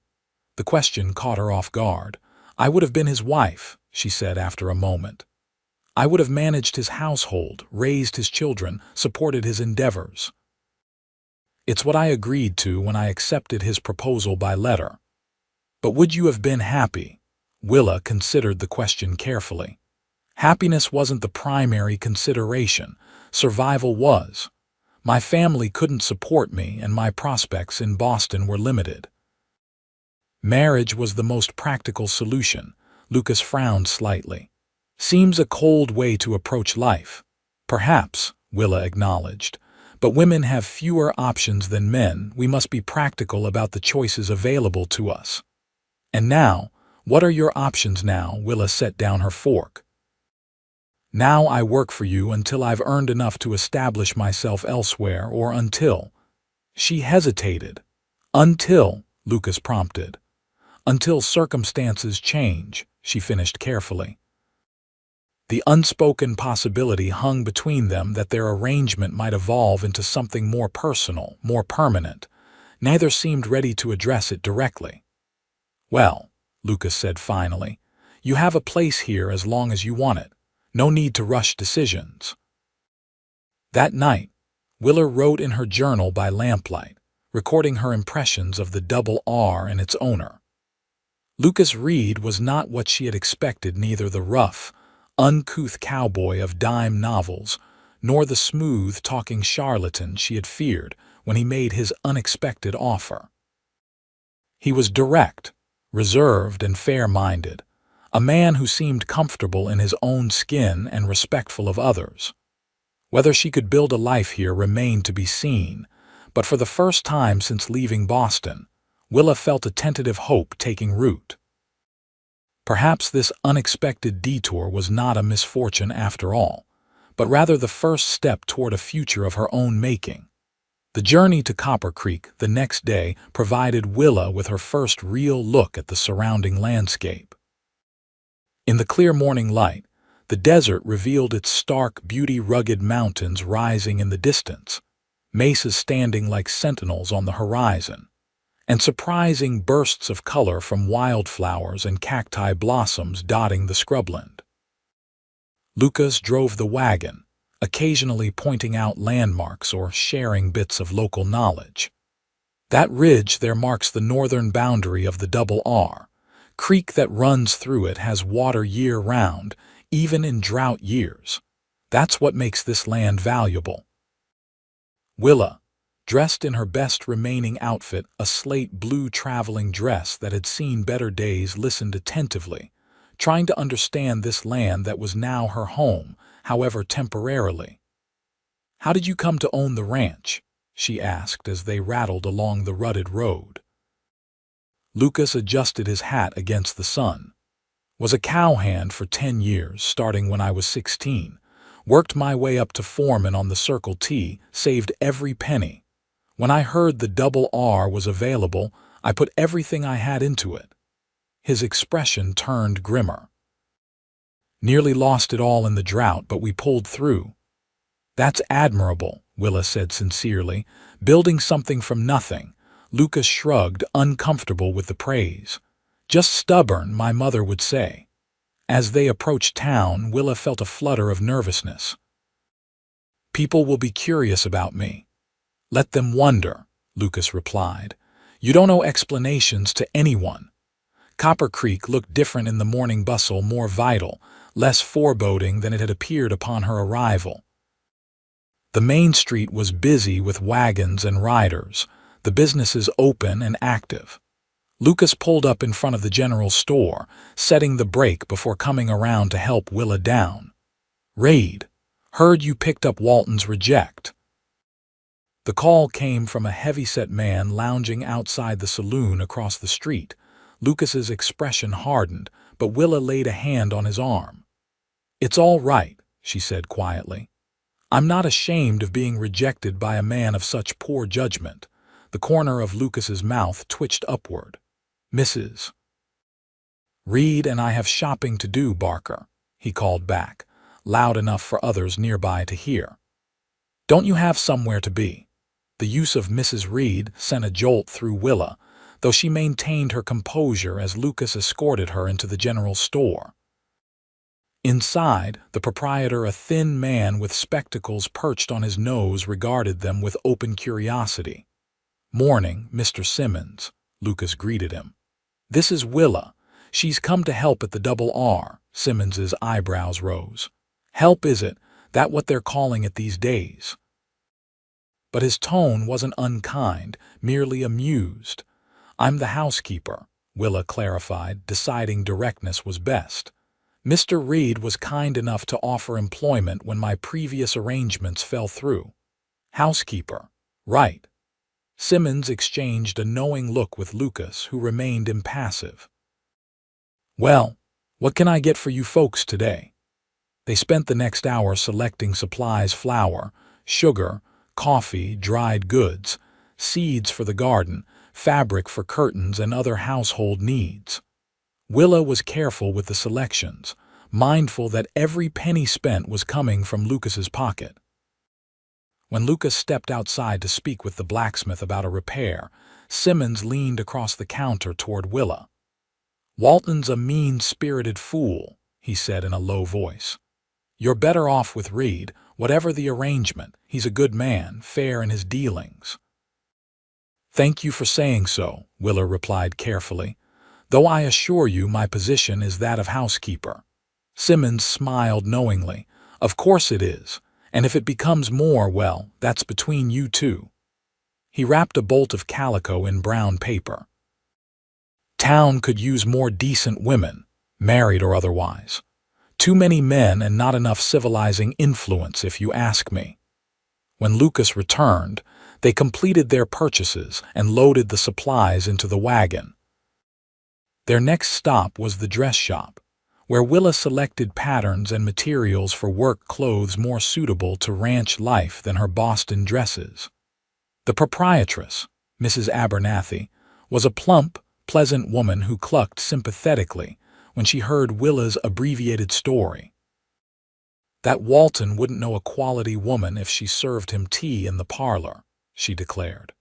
The question caught her off guard. I would have been his wife, she said after a moment. I would have managed his household, raised his children, supported his endeavors. It's what I agreed to when I accepted his proposal by letter. But would you have been happy? Willa considered the question carefully. Happiness wasn't the primary consideration. Survival was. My family couldn't support me, and my prospects in Boston were limited. Marriage was the most practical solution. Lucas frowned slightly. Seems a cold way to approach life. Perhaps, Willa acknowledged. But women have fewer options than men. We must be practical about the choices available to us. And now, what are your options now? Willa set down her fork. Now I work for you until I've earned enough to establish myself elsewhere, or until. She hesitated. Until, Lucas prompted. Until circumstances change, she finished carefully. The unspoken possibility hung between them that their arrangement might evolve into something more personal, more permanent. Neither seemed ready to address it directly. Well, Lucas said finally, you have a place here as long as you want it. No need to rush decisions. That night, Willa wrote in her journal by lamplight, recording her impressions of the Double R and its owner. Lucas Reed was not what she had expected, neither the rough, uncouth cowboy of dime novels, nor the smooth-talking charlatan she had feared when he made his unexpected offer. He was direct, reserved, and fair-minded, a man who seemed comfortable in his own skin and respectful of others. Whether she could build a life here remained to be seen, but for the first time since leaving Boston, Willa felt a tentative hope taking root. Perhaps this unexpected detour was not a misfortune after all, but rather the first step toward a future of her own making. The journey to Copper Creek the next day provided Willa with her first real look at the surrounding landscape. In the clear morning light, the desert revealed its stark beauty, rugged mountains rising in the distance, mesas standing like sentinels on the horizon, and surprising bursts of color from wildflowers and cacti blossoms dotting the scrubland. Lucas drove the wagon, occasionally pointing out landmarks or sharing bits of local knowledge. That ridge there marks the northern boundary of the Double R. Creek that runs through it has water year-round, even in drought years. That's what makes this land valuable. Willa, dressed in her best remaining outfit, a slate blue traveling dress that had seen better days, listened attentively, trying to understand this land that was now her home, however temporarily. How did you come to own the ranch? she asked as they rattled along the rutted road. Lucas adjusted his hat against the sun. Was a cowhand for 10 years, starting when I was 16. Worked my way up to foreman on the Circle T, saved every penny. When I heard the double R was available, I put everything I had into it. His expression turned grimmer. Nearly lost it all in the drought, but we pulled through. That's admirable, Willa said sincerely. Building something from nothing. Lucas shrugged, uncomfortable with the praise. Just stubborn, my mother would say. As they approached town, Willa felt a flutter of nervousness. People will be curious about me. Let them wonder, Lucas replied. You don't owe explanations to anyone. Copper Creek looked different in the morning bustle, more vital, less foreboding than it had appeared upon her arrival. The main street was busy with wagons and riders, the businesses open and active. Lucas pulled up in front of the general store, setting the brake before coming around to help Willa down. Raid. Heard you picked up Walton's reject. The call came from a heavy-set man lounging outside the saloon across the street. Lucas's expression hardened, but Willa laid a hand on his arm. It's all right, she said quietly. I'm not ashamed of being rejected by a man of such poor judgment. The corner of Lucas's mouth twitched upward. Mrs. Reed and I have shopping to do, Barker, he called back, loud enough for others nearby to hear. Don't you have somewhere to be? The use of Mrs. Reed sent a jolt through Willa, though she maintained her composure as Lucas escorted her into the general store. Inside, the proprietor, a thin man with spectacles perched on his nose, regarded them with open curiosity. Morning, Mr. Simmons, Lucas greeted him. This is Willa. She's come to help at the Double R. Simmons's eyebrows rose. Help, is it? That what they're calling it these days? But his tone wasn't unkind, merely amused. I'm the housekeeper, Willa clarified, deciding directness was best. Mr. Reed was kind enough to offer employment when my previous arrangements fell through. Housekeeper. Right. Simmons exchanged a knowing look with Lucas, who remained impassive. Well, what can I get for you folks today? They spent the next hour selecting supplies: flour, sugar, coffee, dried goods, seeds for the garden, fabric for curtains, and other household needs. Willa was careful with the selections, mindful that every penny spent was coming from Lucas's pocket. When Lucas stepped outside to speak with the blacksmith about a repair, Simmons leaned across the counter toward Willa. Walton's a mean-spirited fool, he said in a low voice. You're better off with Reed, whatever the arrangement. He's a good man, fair in his dealings. Thank you for saying so, Willa replied carefully, though I assure you my position is that of housekeeper. Simmons smiled knowingly. Of course it is. And if it becomes more, well, that's between you two. He wrapped a bolt of calico in brown paper. Town could use more decent women, married or otherwise. Too many men and not enough civilizing influence, if you ask me. When Lucas returned, they completed their purchases and loaded the supplies into the wagon. Their next stop was the dress shop, where Willa selected patterns and materials for work clothes more suitable to ranch life than her Boston dresses. The proprietress, Mrs. Abernathy, was a plump, pleasant woman who clucked sympathetically when she heard Willa's abbreviated story. That Walton wouldn't know a quality woman if she served him tea in the parlor, she declared.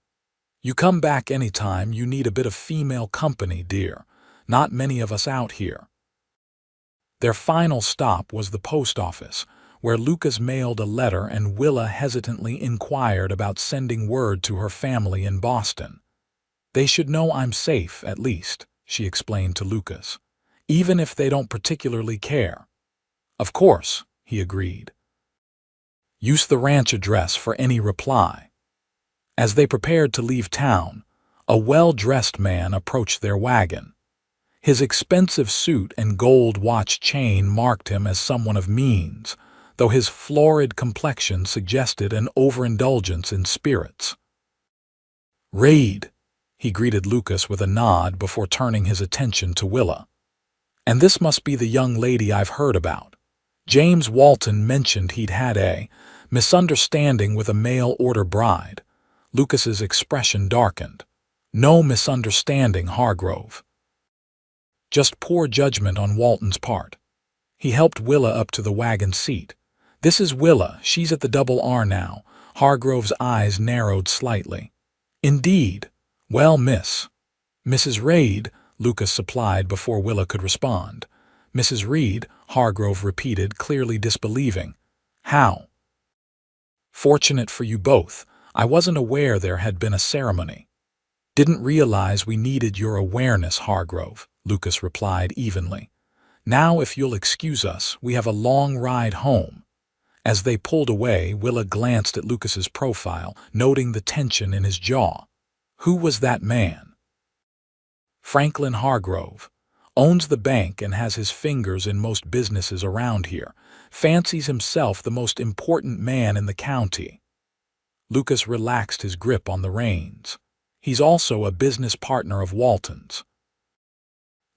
You come back any time you need a bit of female company, dear. Not many of us out here. Their final stop was the post office, where Lucas mailed a letter and Willa hesitantly inquired about sending word to her family in Boston. They should know I'm safe, at least, she explained to Lucas, even if they don't particularly care. Of course, he agreed. Use the ranch address for any reply. As they prepared to leave town, a well-dressed man approached their wagon. His expensive suit and gold watch chain marked him as someone of means, though his florid complexion suggested an overindulgence in spirits. "Raid," he greeted Lucas with a nod before turning his attention to Willa. "And this must be the young lady I've heard about. James Walton mentioned he'd had a misunderstanding with a mail-order bride." Lucas's expression darkened. "No misunderstanding, Hargrove. Just poor judgment on Walton's part." He helped Willa up to the wagon seat. "This is Willa. She's at the Double R now." Hargrove's eyes narrowed slightly. "Indeed. Well, Mrs. Reed," Lucas supplied before Willa could respond. "Mrs. Reed," Hargrove repeated, clearly disbelieving. "How?" "Fortunate for you both. I wasn't aware there had been a ceremony." "Didn't realize we needed your awareness, Hargrove," Lucas replied evenly. "Now, if you'll excuse us, we have a long ride home." As they pulled away, Willa glanced at Lucas's profile, noting the tension in his jaw. "Who was that man?" "Franklin Hargrove. Owns the bank and has his fingers in most businesses around here. Fancies himself the most important man in the county." Lucas relaxed his grip on the reins. "He's also a business partner of Walton's.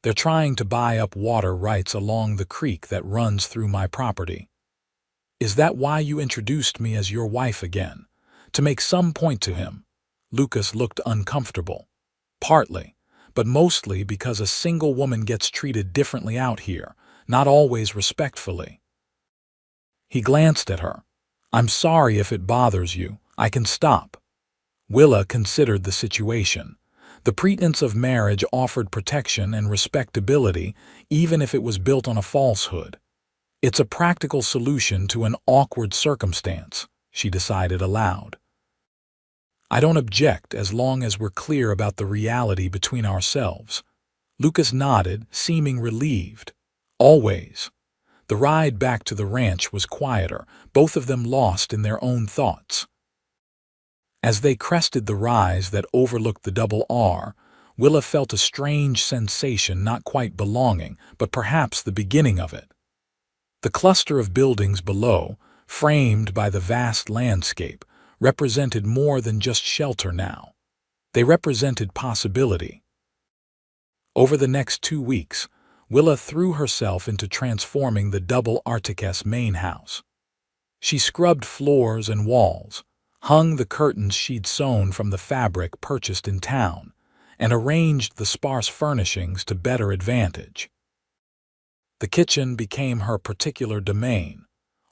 They're trying to buy up water rights along the creek that runs through my property." "Is that why you introduced me as your wife again? To make some point to him?" Lucas looked uncomfortable. "Partly, but mostly because a single woman gets treated differently out here, not always respectfully." He glanced at her. "I'm sorry if it bothers you. I can stop." Willa considered the situation. The pretense of marriage offered protection and respectability, even if it was built on a falsehood. "It's a practical solution to an awkward circumstance," she decided aloud. "I don't object as long as we're clear about the reality between ourselves." Lucas nodded, seeming relieved. "Always." The ride back to the ranch was quieter, both of them lost in their own thoughts. As they crested the rise that overlooked the Double R, Willa felt a strange sensation, not quite belonging, but perhaps the beginning of it. The cluster of buildings below, framed by the vast landscape, represented more than just shelter now. They represented possibility. Over the next 2 weeks, Willa threw herself into transforming the Double Articus main house. She scrubbed floors and walls, hung the curtains she'd sewn from the fabric purchased in town, and arranged the sparse furnishings to better advantage. The kitchen became her particular domain,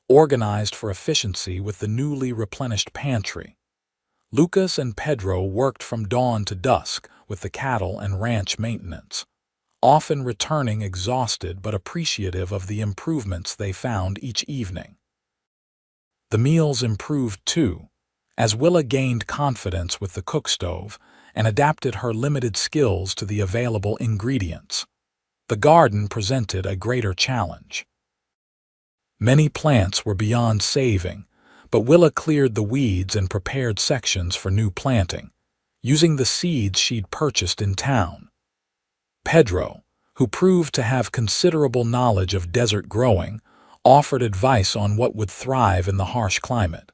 organized for efficiency with the newly replenished pantry. Lucas and Pedro worked from dawn to dusk with the cattle and ranch maintenance, often returning exhausted but appreciative of the improvements they found each evening. The meals improved too, as Willa gained confidence with the cook stove and adapted her limited skills to the available ingredients. The garden presented a greater challenge. Many plants were beyond saving, but Willa cleared the weeds and prepared sections for new planting, using the seeds she'd purchased in town. Pedro, who proved to have considerable knowledge of desert growing, offered advice on what would thrive in the harsh climate.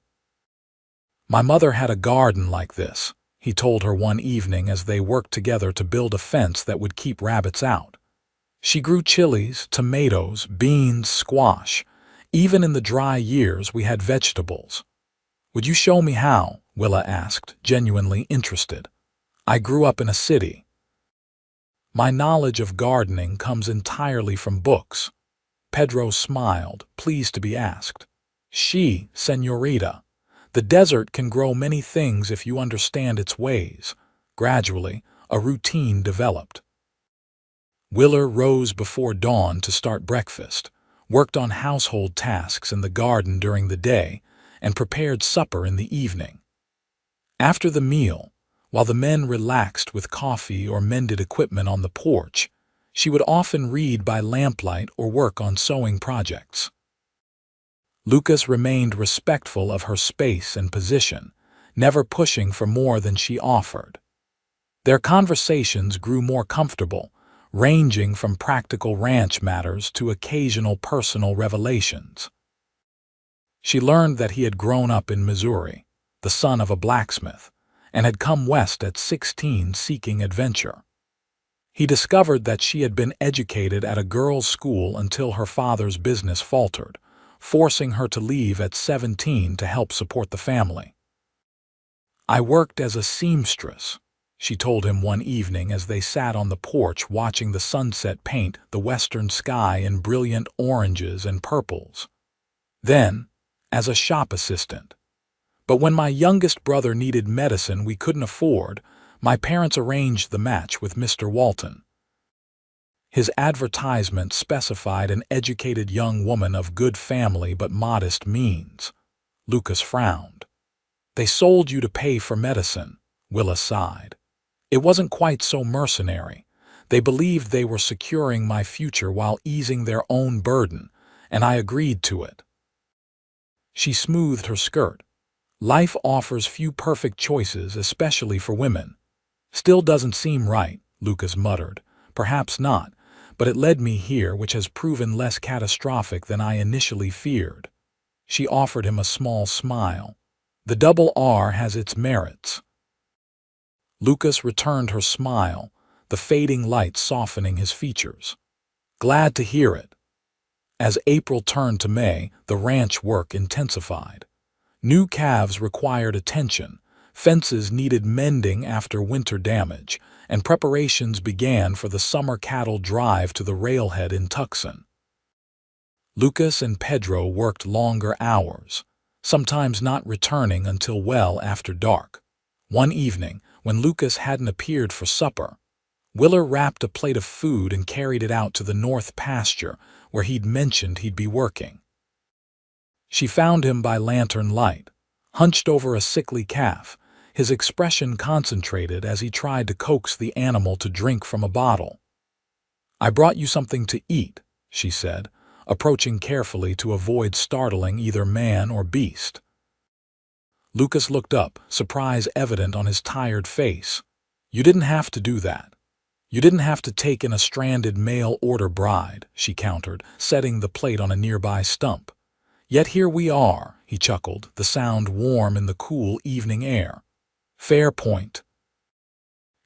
"My mother had a garden like this," he told her one evening as they worked together to build a fence that would keep rabbits out. "She grew chilies, tomatoes, beans, squash. Even in the dry years we had vegetables." "Would you show me how?" Willa asked, genuinely interested. "I grew up in a city. My knowledge of gardening comes entirely from books." Pedro smiled, pleased to be asked. "Señorita, the desert can grow many things if you understand its ways." Gradually, a routine developed. Willa rose before dawn to start breakfast, worked on household tasks in the garden during the day, and prepared supper in the evening. After the meal, while the men relaxed with coffee or mended equipment on the porch, she would often read by lamplight or work on sewing projects. Lucas remained respectful of her space and position, never pushing for more than she offered. Their conversations grew more comfortable, ranging from practical ranch matters to occasional personal revelations. She learned that he had grown up in Missouri, the son of a blacksmith, and had come west at 16 seeking adventure. He discovered that she had been educated at a girls' school until her father's business faltered, forcing her to leave at 17 to help support the family. "I worked as a seamstress," she told him one evening as they sat on the porch watching the sunset paint the western sky in brilliant oranges and purples. "Then, as a shop assistant. But when my youngest brother needed medicine we couldn't afford, my parents arranged the match with Mr. Walton." His advertisement specified an educated young woman of good family but modest means. Lucas frowned. "They sold you to pay for medicine," Willa sighed. "It wasn't quite so mercenary. They believed they were securing my future while easing their own burden, and I agreed to it." She smoothed her skirt. "Life offers few perfect choices, especially for women." "Still doesn't seem right," Lucas muttered. "Perhaps not, but it led me here, which has proven less catastrophic than I initially feared." She offered him a small smile. "The double R has its merits." Lucas returned her smile, the fading light softening his features. "Glad to hear it." As April turned to May, the ranch work intensified. New calves required attention, fences needed mending after winter damage, and preparations began for the summer cattle drive to the railhead in Tucson. Lucas and Pedro worked longer hours, sometimes not returning until well after dark. One evening, when Lucas hadn't appeared for supper, Willa wrapped a plate of food and carried it out to the north pasture where he'd mentioned he'd be working. She found him by lantern light, hunched over a sickly calf, his expression concentrated as he tried to coax the animal to drink from a bottle. "I brought you something to eat," she said, approaching carefully to avoid startling either man or beast. Lucas looked up, surprise evident on his tired face. "You didn't have to do that. You didn't have to take in a stranded mail-order bride," she countered, setting the plate on a nearby stump. "Yet here we are," he chuckled, the sound warm in the cool evening air. "Fair point."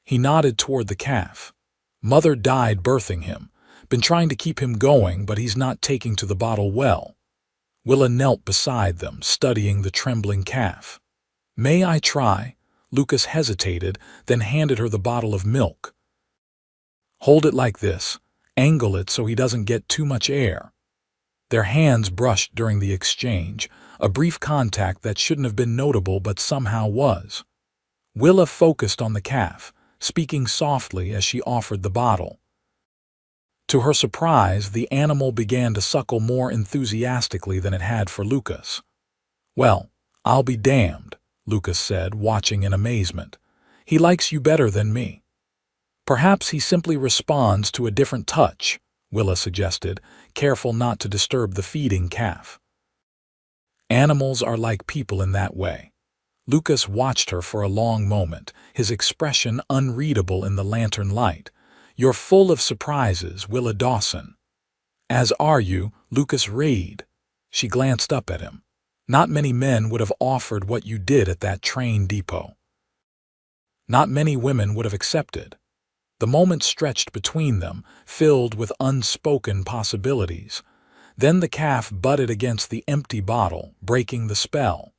He nodded toward the calf. "Mother died birthing him. Been trying to keep him going, but he's not taking to the bottle well." Willa knelt beside them, studying the trembling calf. "May I try?" Lucas hesitated, then handed her the bottle of milk. "Hold it like this. Angle it so he doesn't get too much air." Their hands brushed during the exchange, a brief contact that shouldn't have been notable but somehow was. Willa focused on the calf, speaking softly as she offered the bottle. To her surprise, the animal began to suckle more enthusiastically than it had for Lucas. "Well, I'll be damned," Lucas said, watching in amazement. "He likes you better than me." "Perhaps he simply responds to a different touch," Willa suggested, careful not to disturb the feeding calf. "Animals are like people in that way." Lucas watched her for a long moment, his expression unreadable in the lantern light. "You're full of surprises, Willa Dawson." "As are you, Lucas Reed." She glanced up at him. "Not many men would have offered what you did at that train depot. Not many women would have accepted." The moment stretched between them, filled with unspoken possibilities. Then the calf butted against the empty bottle, breaking the spell.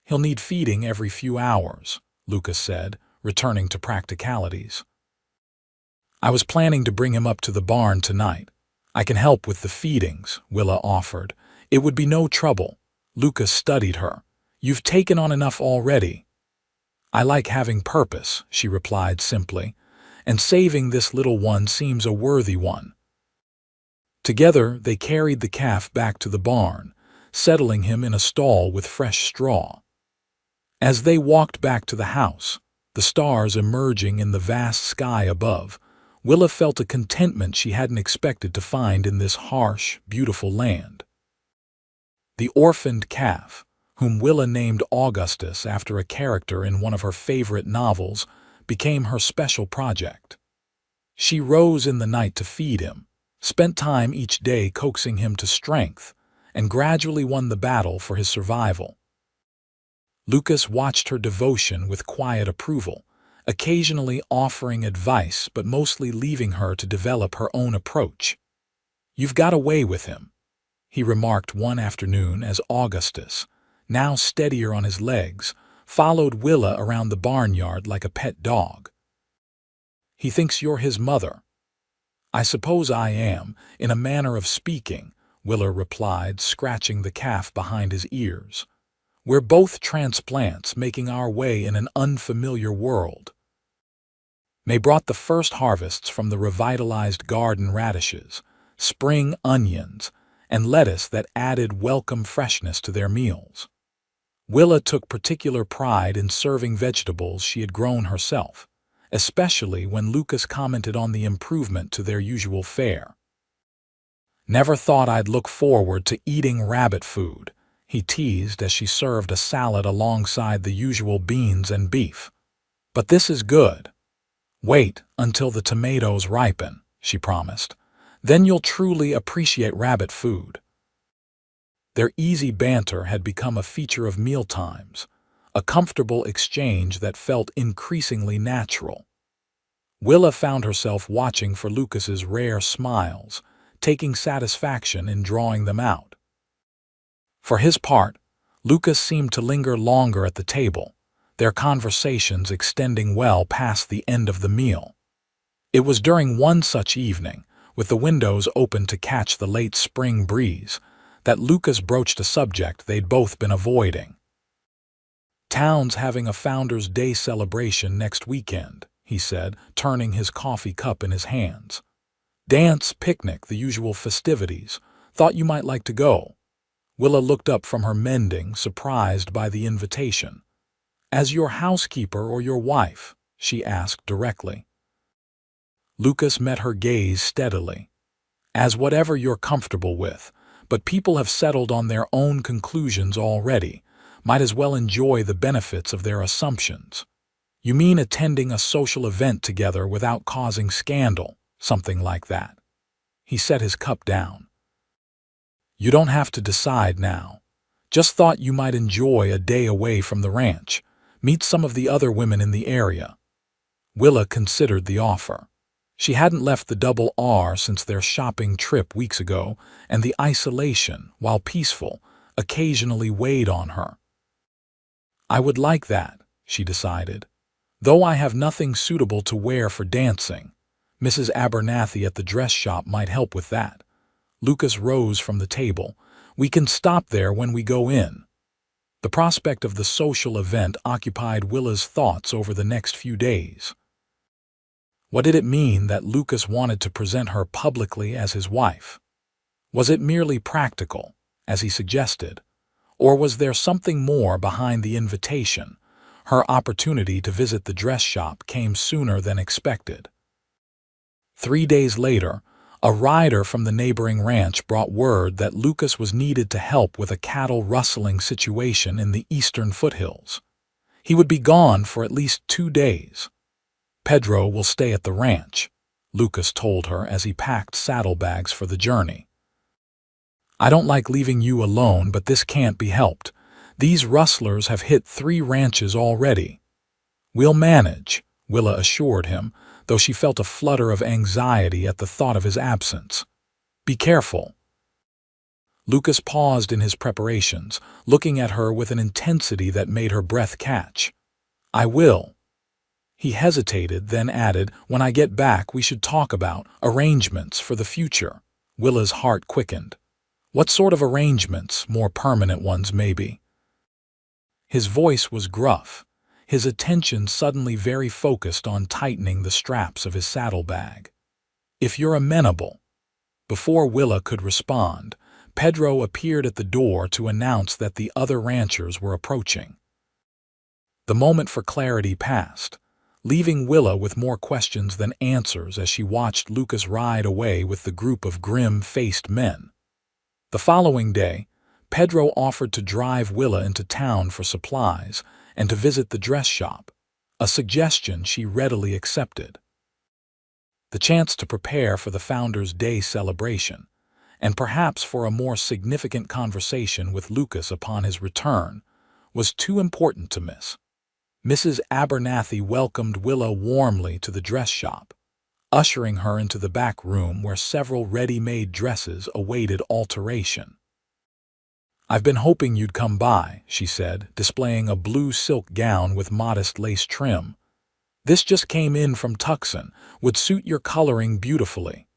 "He'll need feeding every few hours," Lucas said, returning to practicalities. "I was planning to bring him up to the barn tonight. I can help with the feedings," Willa offered. "It would be no trouble." Lucas studied her. "You've taken on enough already." "I like having purpose," she replied simply, "and saving this little one seems a worthy one." Together they carried the calf back to the barn, settling him in a stall with fresh straw. As they walked back to the house, the stars emerging in the vast sky above, Willa felt a contentment she hadn't expected to find in this harsh, beautiful land. The orphaned calf, whom Willa named Augustus after a character in one of her favorite novels, became her special project. She rose in the night to feed him, spent time each day coaxing him to strength, and gradually won the battle for his survival. Lucas watched her devotion with quiet approval, occasionally offering advice but mostly leaving her to develop her own approach. "You've got away with him," he remarked one afternoon as Augustus, now steadier on his legs, followed Willa around the barnyard like a pet dog. "He thinks you're his mother." "I suppose I am, in a manner of speaking," Willa replied, scratching the calf behind his ears. "We're both transplants making our way in an unfamiliar world." May brought the first harvests from the revitalized garden radishes, spring onions, and lettuce that added welcome freshness to their meals. Willa took particular pride in serving vegetables she had grown herself, especially when Lucas commented on the improvement to their usual fare. "Never thought I'd look forward to eating rabbit food," he teased as she served a salad alongside the usual beans and beef. "But this is good." "Wait until the tomatoes ripen," she promised. "Then you'll truly appreciate rabbit food." Their easy banter had become a feature of mealtimes, a comfortable exchange that felt increasingly natural. Willa found herself watching for Lucas's rare smiles, taking satisfaction in drawing them out. For his part, Lucas seemed to linger longer at the table, their conversations extending well past the end of the meal. It was during one such evening, with the windows open to catch the late spring breeze, that Lucas broached a subject they'd both been avoiding. "Town's having a Founders' Day celebration next weekend," he said, turning his coffee cup in his hands. "Dance, picnic, the usual festivities. Thought you might like to go." Willa looked up from her mending, surprised by the invitation. "As your housekeeper or your wife?" she asked directly. Lucas met her gaze steadily. "As whatever you're comfortable with, but people have settled on their own conclusions already. Might as well enjoy the benefits of their assumptions." "You mean attending a social event together without causing scandal, something like that?" He set his cup down. "You don't have to decide now. Just thought you might enjoy a day away from the ranch, meet some of the other women in the area." Willa considered the offer. She hadn't left the Double R since their shopping trip weeks ago, and the isolation, while peaceful, occasionally weighed on her. "I would like that," she decided. "Though I have nothing suitable to wear for dancing. Mrs. Abernathy at the dress shop might help with that." Lucas rose from the table. "We can stop there when we go in." The prospect of the social event occupied Willa's thoughts over the next few days. What did it mean that Lucas wanted to present her publicly as his wife? Was it merely practical, as he suggested, or was there something more behind the invitation? Her opportunity to visit the dress shop came sooner than expected. 3 days later, a rider from the neighboring ranch brought word that Lucas was needed to help with a cattle rustling situation in the eastern foothills. He would be gone for at least 2 days. "Pedro will stay at the ranch," Lucas told her as he packed saddlebags for the journey. "I don't like leaving you alone, but this can't be helped. These rustlers have hit 3 ranches already." "We'll manage," Willa assured him, though she felt a flutter of anxiety at the thought of his absence. "Be careful." Lucas paused in his preparations, looking at her with an intensity that made her breath catch. "I will." He hesitated, then added, "When I get back, we should talk about arrangements for the future." Willa's heart quickened. "What sort of arrangements? More permanent ones, maybe?" His voice was gruff, his attention suddenly very focused on tightening the straps of his saddlebag. "If you're amenable." Before Willa could respond, Pedro appeared at the door to announce that the other ranchers were approaching. The moment for clarity passed, leaving Willa with more questions than answers as she watched Lucas ride away with the group of grim-faced men. The following day, Pedro offered to drive Willa into town for supplies and to visit the dress shop, a suggestion she readily accepted. The chance to prepare for the Founders' Day celebration, and perhaps for a more significant conversation with Lucas upon his return, was too important to miss. Mrs. Abernathy welcomed Willa warmly to the dress shop, ushering her into the back room where several ready-made dresses awaited alteration. "I've been hoping you'd come by," she said, displaying a blue silk gown with modest lace trim. "This just came in from Tucson, would suit your coloring beautifully."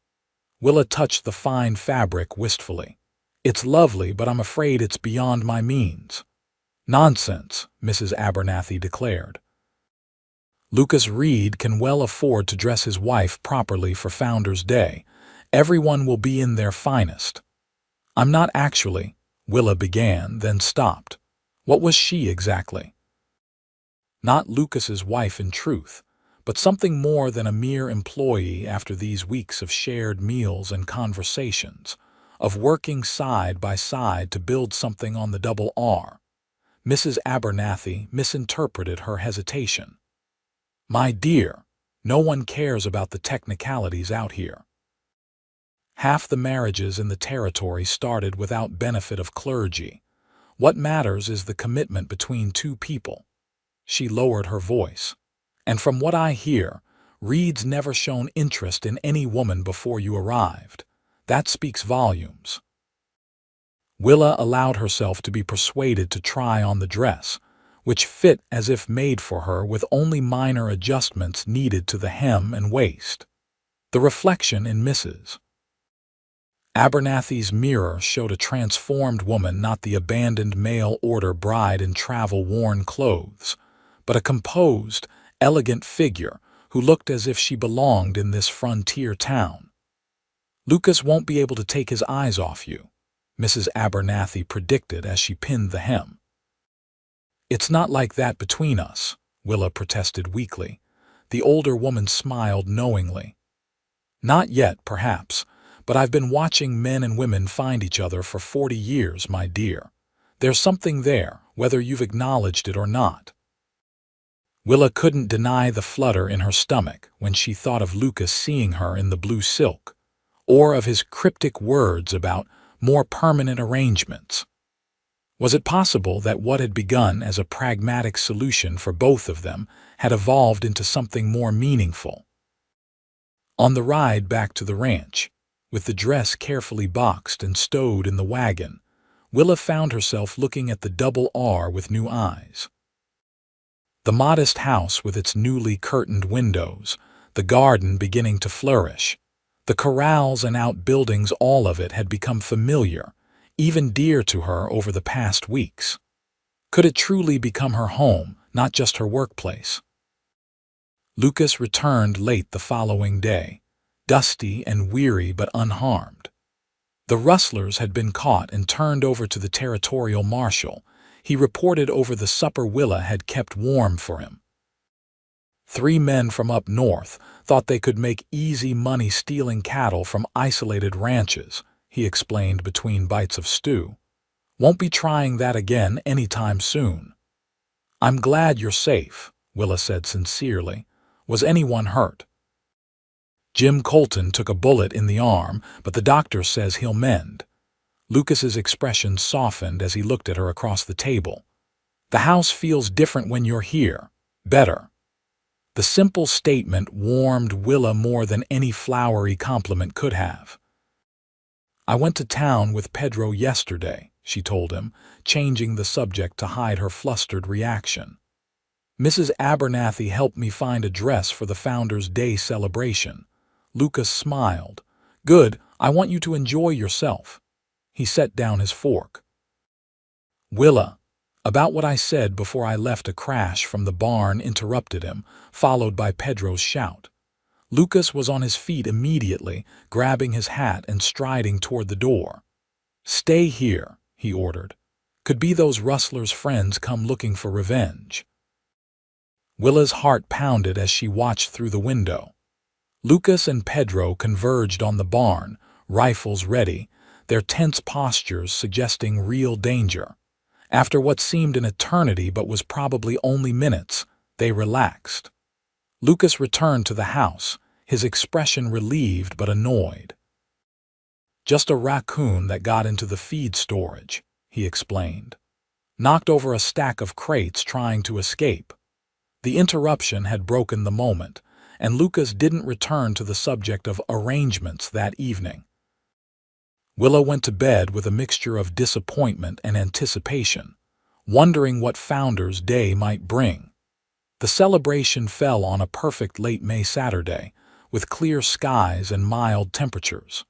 Willa touched the fine fabric wistfully. "It's lovely, but I'm afraid it's beyond my means." "Nonsense," Mrs. Abernathy declared. "Lucas Reed can well afford to dress his wife properly for Founder's Day. Everyone will be in their finest." "I'm not actually," Willa began, then stopped. What was she exactly? Not Lucas's wife in truth, but something more than a mere employee after these weeks of shared meals and conversations, of working side by side to build something on the double R. Mrs. Abernathy misinterpreted her hesitation. "My dear, no one cares about the technicalities out here. Half the marriages in the territory started without benefit of clergy. What matters is the commitment between two people." She lowered her voice. "And from what I hear, Reed's never shown interest in any woman before you arrived. That speaks volumes." Willa allowed herself to be persuaded to try on the dress, which fit as if made for her with only minor adjustments needed to the hem and waist. The reflection in Mrs. Abernathy's mirror showed a transformed woman, not the abandoned mail-order bride in travel-worn clothes, but a composed, elegant figure who looked as if she belonged in this frontier town. "Lucas won't be able to take his eyes off you," Mrs. Abernathy predicted as she pinned the hem. "It's not like that between us," Willa protested weakly. The older woman smiled knowingly. "Not yet, perhaps, but I've been watching men and women find each other for 40 years, my dear. There's something there, whether you've acknowledged it or not." Willa couldn't deny the flutter in her stomach when she thought of Lucas seeing her in the blue silk, or of his cryptic words about more permanent arrangements. Was it possible that what had begun as a pragmatic solution for both of them had evolved into something more meaningful? On the ride back to the ranch, with the dress carefully boxed and stowed in the wagon, Willa found herself looking at the double R with new eyes. The modest house with its newly curtained windows, the garden beginning to flourish, the corrals and outbuildings, all of it had become familiar, even dear to her over the past weeks. Could it truly become her home, not just her workplace? Lucas returned late the following day, dusty and weary but unharmed. The rustlers had been caught and turned over to the territorial marshal. He reported over the supper Willa had kept warm for him. 3 men from up north thought they could make easy money stealing cattle from isolated ranches, he explained between bites of stew. "Won't be trying that again anytime soon." "I'm glad you're safe," Willa said sincerely. "Was anyone hurt?" "Jim Colton took a bullet in the arm, but the doctor says he'll mend." Lucas's expression softened as he looked at her across the table. "The house feels different when you're here. Better." The simple statement warmed Willa more than any flowery compliment could have. "I went to town with Pedro yesterday," she told him, changing the subject to hide her flustered reaction. "Mrs. Abernathy helped me find a dress for the Founder's Day celebration." Lucas smiled. "Good, I want you to enjoy yourself." He set down his fork. "Willa, about what I said before I left." A crash from the barn interrupted him, followed by Pedro's shout. Lucas was on his feet immediately, grabbing his hat and striding toward the door. "Stay here," he ordered. "Could be those rustlers' friends come looking for revenge." Willa's heart pounded as she watched through the window. Lucas and Pedro converged on the barn, rifles ready, their tense postures suggesting real danger. After what seemed an eternity but was probably only minutes, they relaxed. Lucas returned to the house, his expression relieved but annoyed. "Just a raccoon that got into the feed storage," he explained. knocked over a stack of crates trying to escape. The interruption had broken the moment, and Lucas didn't return to the subject of arrangements that evening. Willa went to bed with a mixture of disappointment and anticipation, wondering what Founder's Day might bring. The celebration fell on a perfect late May Saturday, with clear skies and mild temperatures.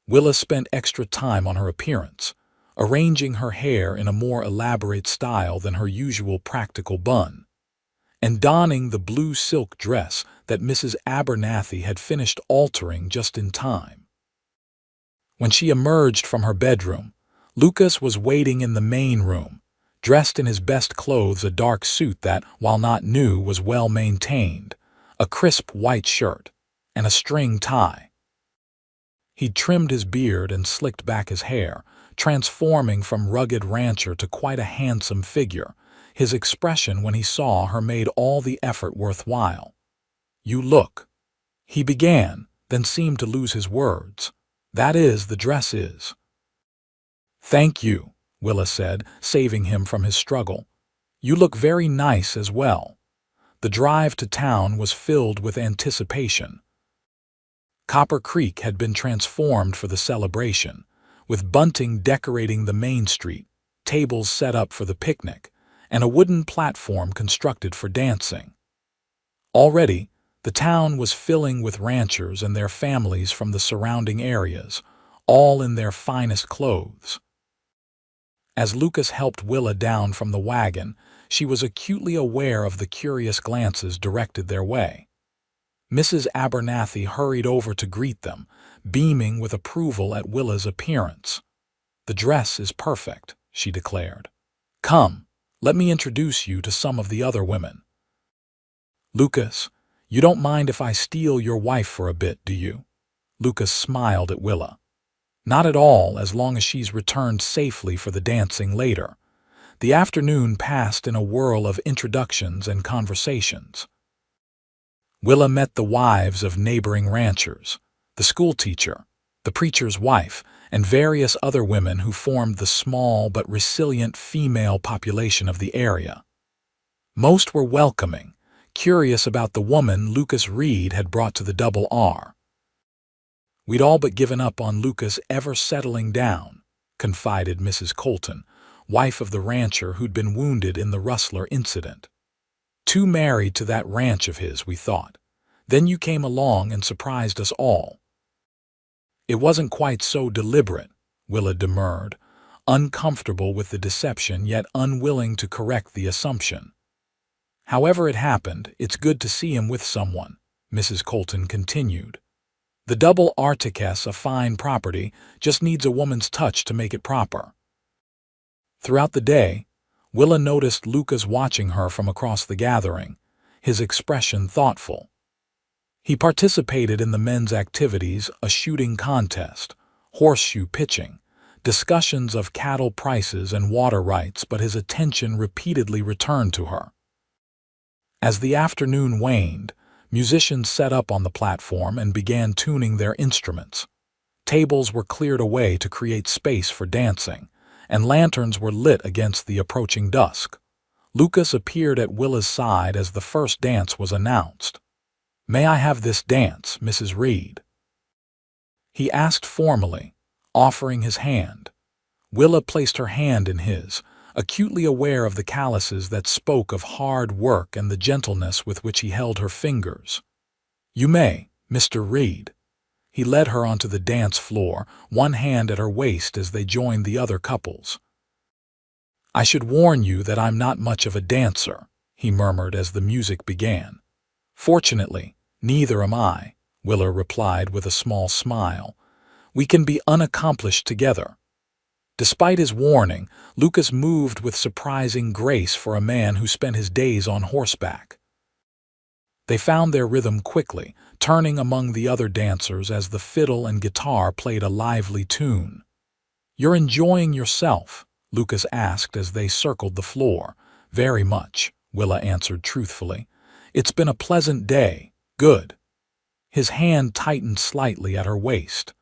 Willa spent extra time on her appearance, arranging her hair in a more elaborate style than her usual practical bun, and donning the blue silk dress that Mrs. Abernathy had finished altering just in time. When she emerged from her bedroom, Lucas was waiting in the main room, dressed in his best clothes, a dark suit that, while not new, was well maintained, a crisp white shirt, and a string tie. He'd trimmed his beard and slicked back his hair, transforming from rugged rancher to quite a handsome figure. His expression when he saw her made all the effort worthwhile. "You look," he began, then seemed to lose his words. "That is, the dress is." "Thank you," Willa said, saving him from his struggle. "You look very nice as well." The drive to town was filled with anticipation. Copper Creek had been transformed for the celebration, with bunting decorating the main street, tables set up for the picnic, and a wooden platform constructed for dancing. Already, the town was filling with ranchers and their families from the surrounding areas, all in their finest clothes. As Lucas helped Willa down from the wagon, she was acutely aware of the curious glances directed their way. Mrs. Abernathy hurried over to greet them, beaming with approval at Willa's appearance. "The dress is perfect," she declared. "Come, let me introduce you to some of the other women. Lucas, you don't mind if I steal your wife for a bit, do you?" Lucas smiled at Willa. "Not at all, as long as she's returned safely for the dancing later." The afternoon passed in a whirl of introductions and conversations. Willa met the wives of neighboring ranchers, the schoolteacher, the preacher's wife, and various other women who formed the small but resilient female population of the area. Most were welcoming, curious about the woman Lucas Reed had brought to the Double R. "We'd all but given up on Lucas ever settling down," confided Mrs. Colton, wife of the rancher who'd been wounded in the Rustler incident. "Too married to that ranch of his, we thought. Then you came along and surprised us all." "It wasn't quite so deliberate," Willa demurred, uncomfortable with the deception yet unwilling to correct the assumption. "However it happened, it's good to see him with someone," Mrs. Colton continued. "The Double Articus, a fine property, just needs a woman's touch to make it proper." Throughout the day, Willa noticed Lucas watching her from across the gathering, his expression thoughtful. He participated in the men's activities, a shooting contest, horseshoe pitching, discussions of cattle prices and water rights, but his attention repeatedly returned to her. As the afternoon waned, musicians set up on the platform and began tuning their instruments. Tables were cleared away to create space for dancing, and lanterns were lit against the approaching dusk. Lucas appeared at Willa's side as the first dance was announced. "May I have this dance, Mrs. Reed?" he asked formally, offering his hand. Willa placed her hand in his, acutely aware of the calluses that spoke of hard work and the gentleness with which he held her fingers. "You may, Mr. Reed." He led her onto the dance floor, one hand at her waist as they joined the other couples. "I should warn you that I'm not much of a dancer," he murmured as the music began. "Fortunately, neither am I," Willa replied with a small smile. "We can be unaccomplished together." Despite his warning, Lucas moved with surprising grace for a man who spent his days on horseback. They found their rhythm quickly, turning among the other dancers as the fiddle and guitar played a lively tune. "You're enjoying yourself?" Lucas asked as they circled the floor. "Very much," Willa answered truthfully. "It's been a pleasant day. Good." His hand tightened slightly at her waist.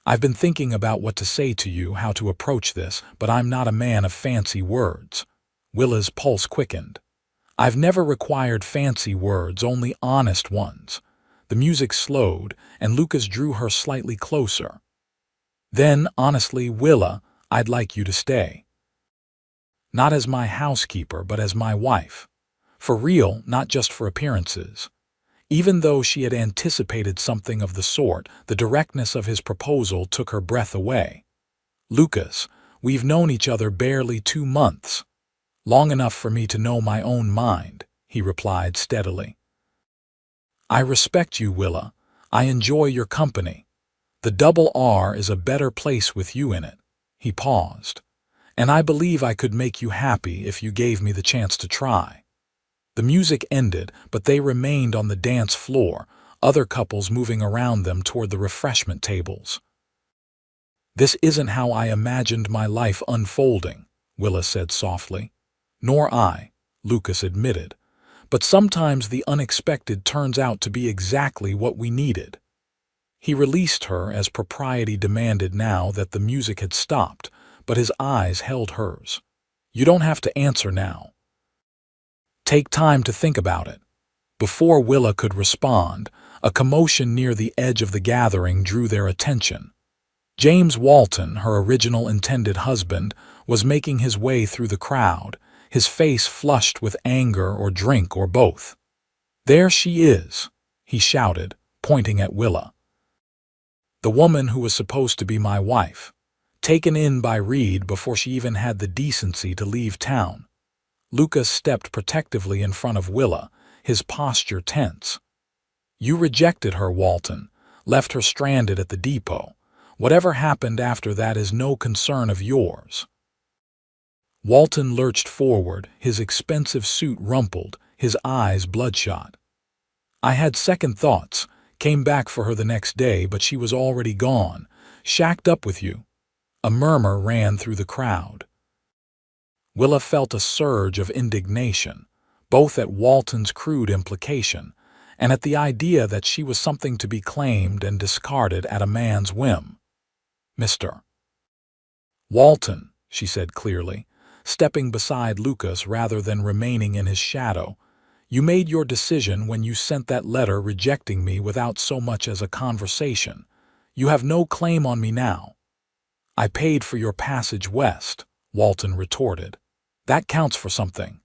I've been thinking about what to say to you, how to approach this, but I'm not a man of fancy words. Willa's pulse quickened. I've never required fancy words, only honest ones. The music slowed, and Lucas drew her slightly closer. Then, honestly, Willa, I'd like you to stay. Not as my housekeeper, but as my wife. For real, not just for appearances. Even though she had anticipated something of the sort, the directness of his proposal took her breath away. Lucas, we've known each other barely 2 months. Long enough for me to know my own mind, he replied steadily. I respect you, Willa. I enjoy your company. The double R is a better place with you in it. He paused. And I believe I could make you happy if you gave me the chance to try. The music ended, but they remained on the dance floor, other couples moving around them toward the refreshment tables. This isn't how I imagined my life unfolding, Willa said softly. Nor I, Lucas admitted. But sometimes the unexpected turns out to be exactly what we needed. He released her as propriety demanded now that the music had stopped, but his eyes held hers. You don't have to answer now. Take time to think about it. Before Willa could respond, a commotion near the edge of the gathering drew their attention. James Walton, her original intended husband, was making his way through the crowd, his face flushed with anger or drink or both. There she is, he shouted, pointing at Willa. The woman who was supposed to be my wife, taken in by Reed before she even had the decency to leave town. Lucas stepped protectively in front of Willa, his posture tense. You rejected her, Walton, left her stranded at the depot. Whatever happened after that is no concern of yours. Walton lurched forward, his expensive suit rumpled, his eyes bloodshot. I had second thoughts, came back for her the next day, but she was already gone, shacked up with you. A murmur ran through the crowd. Willa felt a surge of indignation, both at Walton's crude implication and at the idea that she was something to be claimed and discarded at a man's whim. Mr. Walton, she said clearly, stepping beside Lucas rather than remaining in his shadow, you made your decision when you sent that letter rejecting me without so much as a conversation. You have no claim on me now. I paid for your passage west, Walton retorted. That counts for something.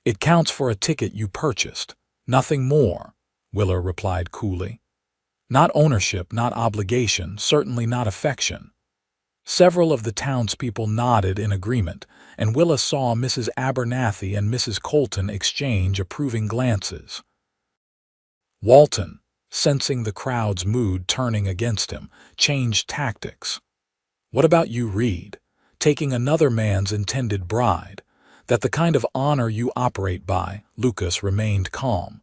It counts for a ticket you purchased, nothing more, Willa replied coolly. Not ownership, not obligation, certainly not affection. Several of the townspeople nodded in agreement, and Willa saw Mrs. Abernathy and Mrs. Colton exchange approving glances. Walton, sensing the crowd's mood turning against him, changed tactics. What about you, Reed? Taking another man's intended bride, that the kind of honor you operate by, Lucas remained calm.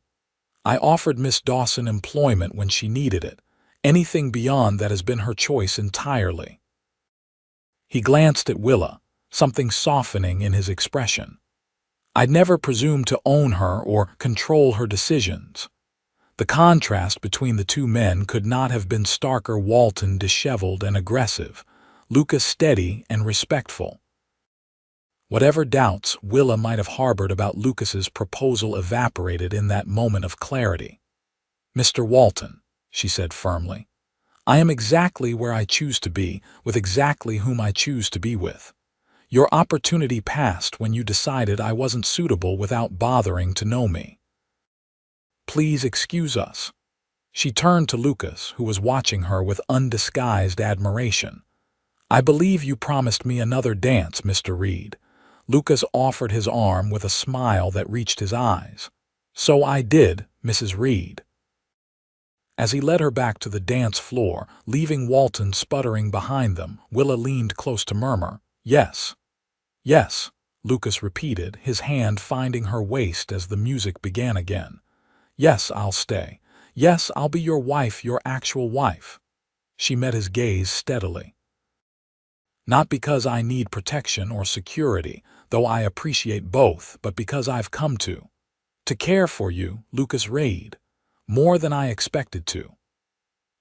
I offered Miss Dawson employment when she needed it. Anything beyond that has been her choice entirely. He glanced at Willa, something softening in his expression. I'd never presumed to own her or control her decisions. The contrast between the two men could not have been starker. Walton disheveled and aggressive, Lucas steady and respectful. Whatever doubts Willa might have harbored about Lucas's proposal evaporated in that moment of clarity. Mr. Walton, she said firmly, I am exactly where I choose to be, with exactly whom I choose to be with. Your opportunity passed when you decided I wasn't suitable without bothering to know me. Please excuse us. She turned to Lucas, who was watching her with undisguised admiration. I believe you promised me another dance, Mr. Reed. Lucas offered his arm with a smile that reached his eyes. So I did, Mrs. Reed. As he led her back to the dance floor, leaving Walton sputtering behind them, Willa leaned close to murmur, Yes. Yes, Lucas repeated, his hand finding her waist as the music began again. Yes, I'll stay. Yes, I'll be your wife, your actual wife. She met his gaze steadily. Not because I need protection or security, though I appreciate both, but because I've come to care for you, Lucas Reed, more than I expected to.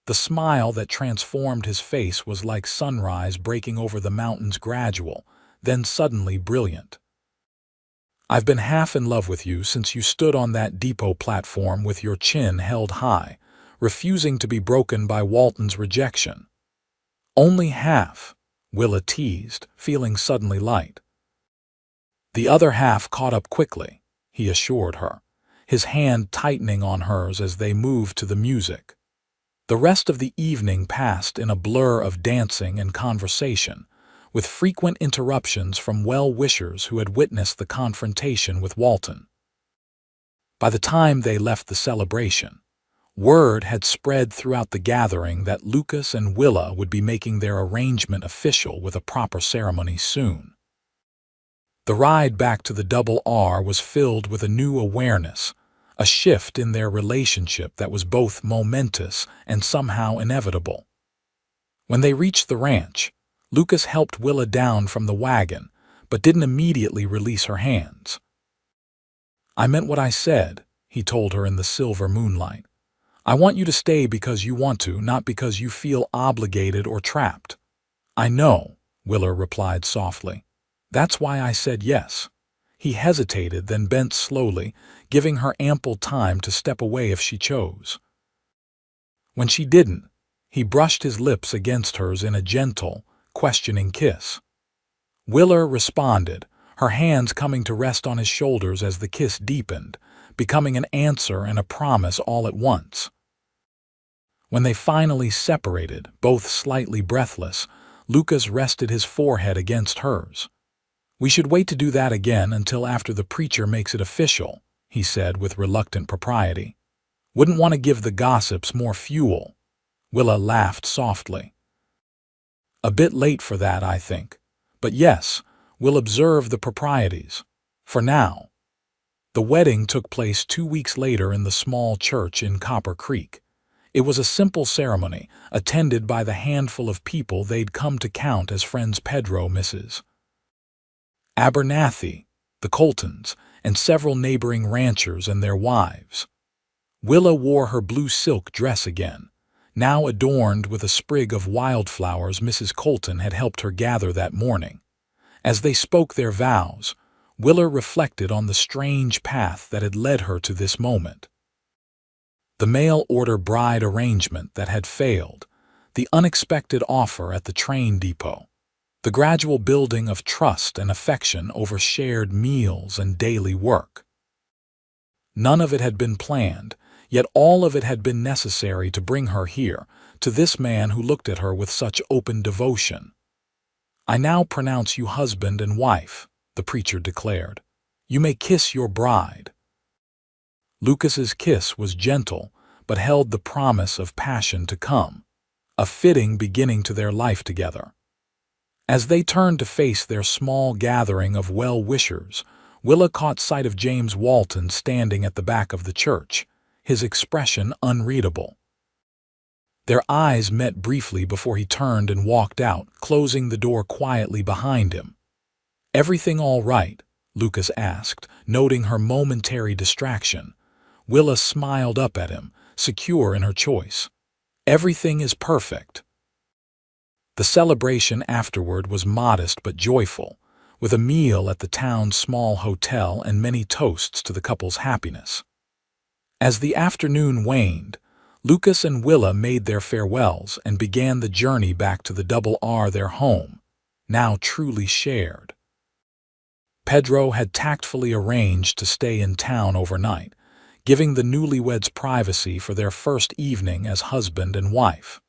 The smile that transformed his face was like sunrise breaking over the mountains, gradual, then suddenly brilliant. "I've been half in love with you since you stood on that depot platform with your chin held high, refusing to be broken by Walton's rejection." "Only half," Willa teased, feeling suddenly light. "The other half caught up quickly," he assured her, his hand tightening on hers as they moved to the music. The rest of the evening passed in a blur of dancing and conversation, with frequent interruptions from well-wishers who had witnessed the confrontation with Walton. By the time they left the celebration, word had spread throughout the gathering that Lucas and Willa would be making their arrangement official with a proper ceremony soon. The ride back to the Double R was filled with a new awareness, a shift in their relationship that was both momentous and somehow inevitable. When they reached the ranch, Lucas helped Willa down from the wagon, but didn't immediately release her hands. "I meant what I said," he told her in the silver moonlight. "I want you to stay because you want to, not because you feel obligated or trapped." "I know," Willa replied softly. "That's why I said yes." He hesitated, then bent slowly, giving her ample time to step away if she chose. When she didn't, he brushed his lips against hers in a gentle, questioning kiss. Willa responded, her hands coming to rest on his shoulders as the kiss deepened, becoming an answer and a promise all at once. When they finally separated, both slightly breathless, Lucas rested his forehead against hers. "We should wait to do that again until after the preacher makes it official," he said with reluctant propriety. "Wouldn't want to give the gossips more fuel." Willa laughed softly. "A bit late for that, I think. But yes, we'll observe the proprieties. For now." The wedding took place 2 weeks later in the small church in Copper Creek. It was a simple ceremony, attended by the handful of people they'd come to count as friends: Pedro, Mrs. Abernathy, the Coltons, and several neighboring ranchers and their wives. Willa wore her blue silk dress again, now adorned with a sprig of wildflowers Mrs. Colton had helped her gather that morning. As they spoke their vows, Willa reflected on the strange path that had led her to this moment. The mail-order bride arrangement that had failed, the unexpected offer at the train depot, the gradual building of trust and affection over shared meals and daily work. None of it had been planned, yet all of it had been necessary to bring her here, to this man who looked at her with such open devotion. "I now pronounce you husband and wife," the preacher declared. "You may kiss your bride." Lucas's kiss was gentle, but held the promise of passion to come, a fitting beginning to their life together. As they turned to face their small gathering of well-wishers, Willa caught sight of James Walton standing at the back of the church, his expression unreadable. Their eyes met briefly before he turned and walked out, closing the door quietly behind him. "Everything all right?" Lucas asked, noting her momentary distraction. Willa smiled up at him, secure in her choice. "Everything is perfect." The celebration afterward was modest but joyful, with a meal at the town's small hotel and many toasts to the couple's happiness. As the afternoon waned, Lucas and Willa made their farewells and began the journey back to the Double R, their home, now truly shared. Pedro had tactfully arranged to stay in town overnight, giving the newlyweds privacy for their first evening as husband and wife.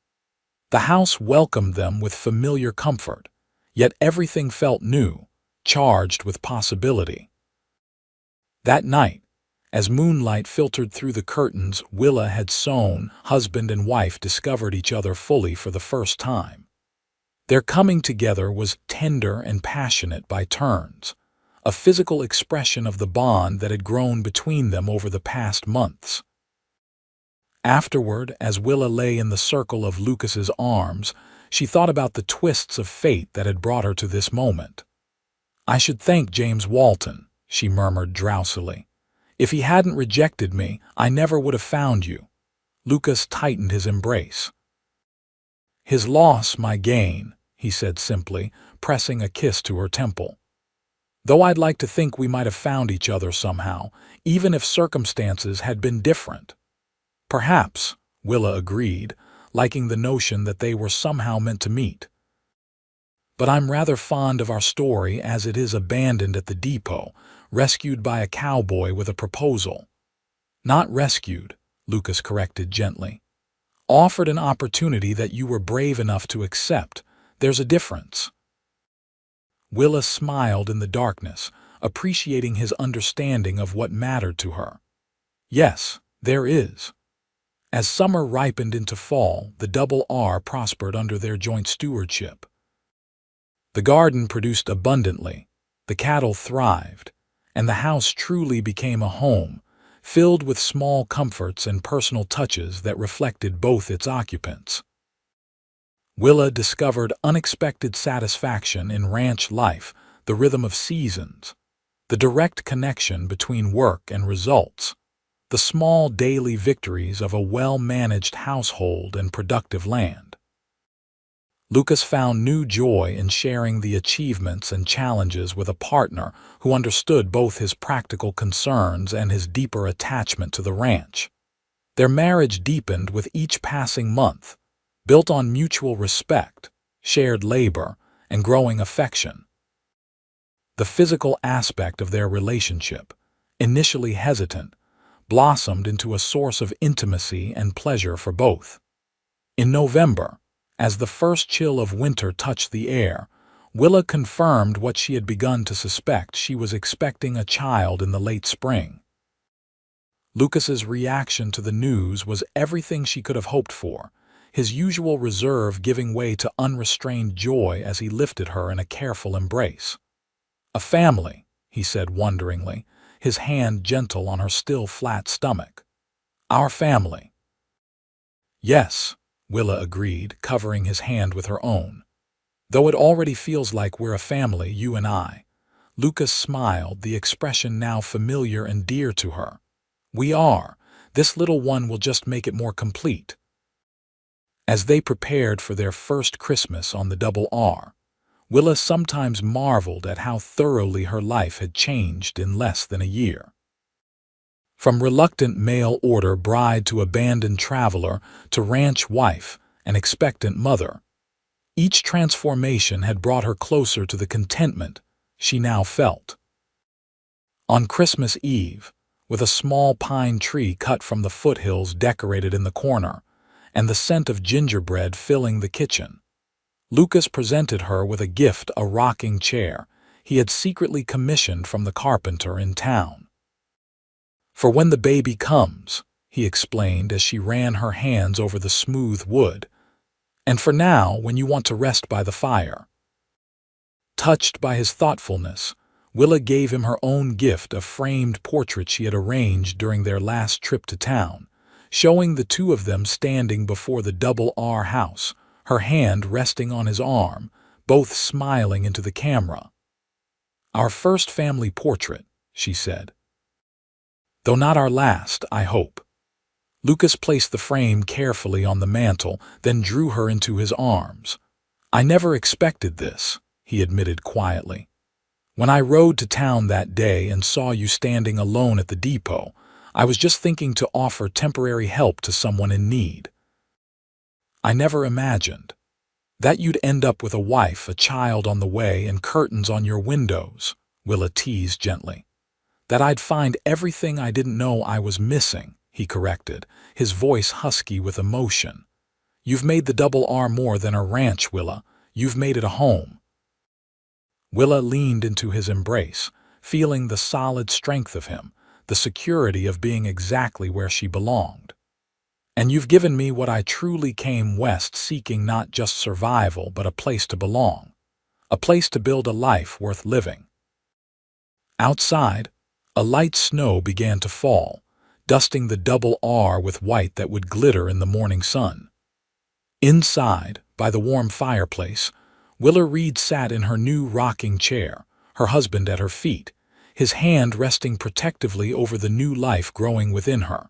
The house welcomed them with familiar comfort, yet everything felt new, charged with possibility. That night, as moonlight filtered through the curtains Willa had sewn, husband and wife discovered each other fully for the first time. Their coming together was tender and passionate by turns, a physical expression of the bond that had grown between them over the past months. Afterward, as Willa lay in the circle of Lucas's arms, she thought about the twists of fate that had brought her to this moment. "I should thank James Walton," she murmured drowsily. "If he hadn't rejected me, I never would have found you." Lucas tightened his embrace. "His loss, my gain," he said simply, pressing a kiss to her temple. "Though I'd like to think we might have found each other somehow, even if circumstances had been different." "Perhaps," Willa agreed, liking the notion that they were somehow meant to meet. "But I'm rather fond of our story as it is abandoned at the depot, rescued by a cowboy with a proposal." "Not rescued," Lucas corrected gently. "Offered an opportunity that you were brave enough to accept. There's a difference." Willa smiled in the darkness, appreciating his understanding of what mattered to her. "Yes, there is." As summer ripened into fall, the Double R prospered under their joint stewardship. The garden produced abundantly, the cattle thrived, and the house truly became a home, filled with small comforts and personal touches that reflected both its occupants. Willa discovered unexpected satisfaction in ranch life, the rhythm of seasons, the direct connection between work and results, the small daily victories of a well-managed household and productive land. Lucas found new joy in sharing the achievements and challenges with a partner who understood both his practical concerns and his deeper attachment to the ranch. Their marriage deepened with each passing month, built on mutual respect, shared labor, and growing affection. The physical aspect of their relationship, initially hesitant, blossomed into a source of intimacy and pleasure for both. In November, as the first chill of winter touched the air, Willa confirmed what she had begun to suspect: she was expecting a child in the late spring. Lucas's reaction to the news was everything she could have hoped for, his usual reserve giving way to unrestrained joy as he lifted her in a careful embrace. "A family," he said wonderingly, his hand gentle on her still flat stomach. "Our family." "Yes," Willa agreed, covering his hand with her own. "Though it already feels like we're a family, you and I." Lucas smiled, the expression now familiar and dear to her. "We are. This little one will just make it more complete." As they prepared for their first Christmas on the Double R, Willa sometimes marveled at how thoroughly her life had changed in less than a year. From reluctant mail-order bride to abandoned traveler to ranch wife and expectant mother, each transformation had brought her closer to the contentment she now felt. On Christmas Eve, with a small pine tree cut from the foothills decorated in the corner, and the scent of gingerbread filling the kitchen, Lucas presented her with a gift: a rocking chair he had secretly commissioned from the carpenter in town. "For when the baby comes," he explained as she ran her hands over the smooth wood, "and for now when you want to rest by the fire." Touched by his thoughtfulness, Willa gave him her own gift, a framed portrait she had arranged during their last trip to town, showing the two of them standing before the Double R house, her hand resting on his arm, both smiling into the camera. "Our first family portrait," she said. "Though not our last, I hope." Lucas placed the frame carefully on the mantel, then drew her into his arms. "I never expected this," he admitted quietly. "When I rode to town that day and saw you standing alone at the depot, I was just thinking to offer temporary help to someone in need. I never imagined that you'd end up with a wife, a child on the way, and curtains on your windows," Willa teased gently. "That I'd find everything I didn't know I was missing," he corrected, his voice husky with emotion. "You've made the Double R more than a ranch, Willa. You've made it a home." Willa leaned into his embrace, feeling the solid strength of him, the security of being exactly where she belonged. "And you've given me what I truly came west seeking: not just survival, but a place to belong, a place to build a life worth living." Outside, a light snow began to fall, dusting the Double R with white that would glitter in the morning sun. Inside, by the warm fireplace, Willa Reed sat in her new rocking chair, her husband at her feet, his hand resting protectively over the new life growing within her.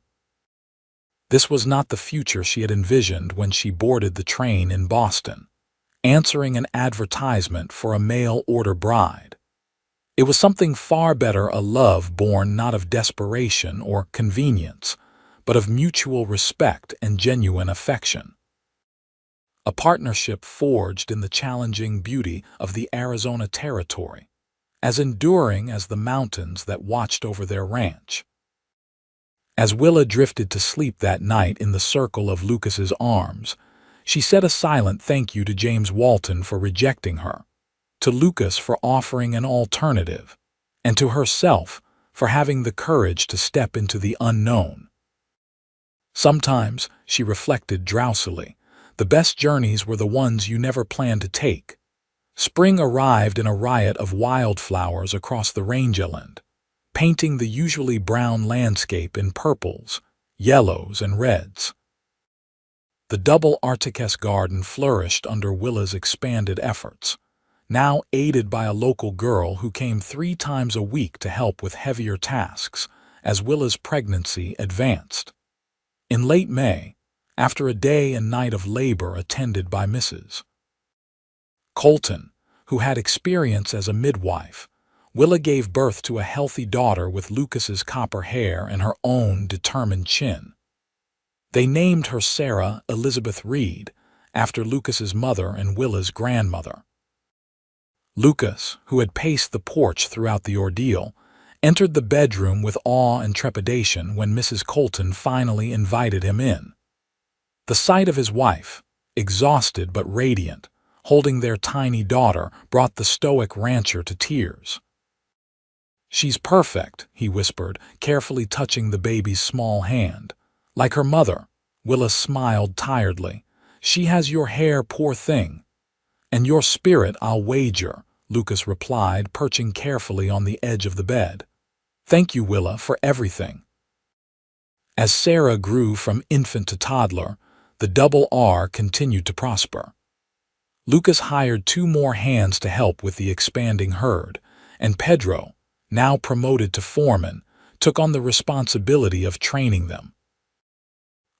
This was not the future she had envisioned when she boarded the train in Boston, answering an advertisement for a mail-order bride. It was something far better, a love born not of desperation or convenience, but of mutual respect and genuine affection. A partnership forged in the challenging beauty of the Arizona territory, as enduring as the mountains that watched over their ranch. As Willa drifted to sleep that night in the circle of Lucas's arms, she said a silent thank you to James Walton for rejecting her, to Lucas for offering an alternative, and to herself for having the courage to step into the unknown. Sometimes, she reflected drowsily, the best journeys were the ones you never planned to take. Spring arrived in a riot of wildflowers across the rangeland, painting the usually brown landscape in purples, yellows, and reds. The double Artichokes garden flourished under Willa's expanded efforts, now aided by a local girl who came 3 times a week to help with heavier tasks as Willa's pregnancy advanced. In late May, after a day and night of labor attended by Mrs. Colton, who had experience as a midwife, Willa gave birth to a healthy daughter with Lucas's copper hair and her own determined chin. They named her Sarah Elizabeth Reed, after Lucas's mother and Willa's grandmother. Lucas, who had paced the porch throughout the ordeal, entered the bedroom with awe and trepidation when Mrs. Colton finally invited him in. The sight of his wife, exhausted but radiant, holding their tiny daughter, brought the stoic rancher to tears. "She's perfect," he whispered, carefully touching the baby's small hand. "Like her mother." Willa smiled tiredly. "She has your hair, poor thing." "And your spirit, I'll wager," Lucas replied, perching carefully on the edge of the bed. "Thank you, Willa, for everything." As Sarah grew from infant to toddler, the double R continued to prosper. Lucas hired 2 more hands to help with the expanding herd, and Pedro, now promoted to foreman, took on the responsibility of training them.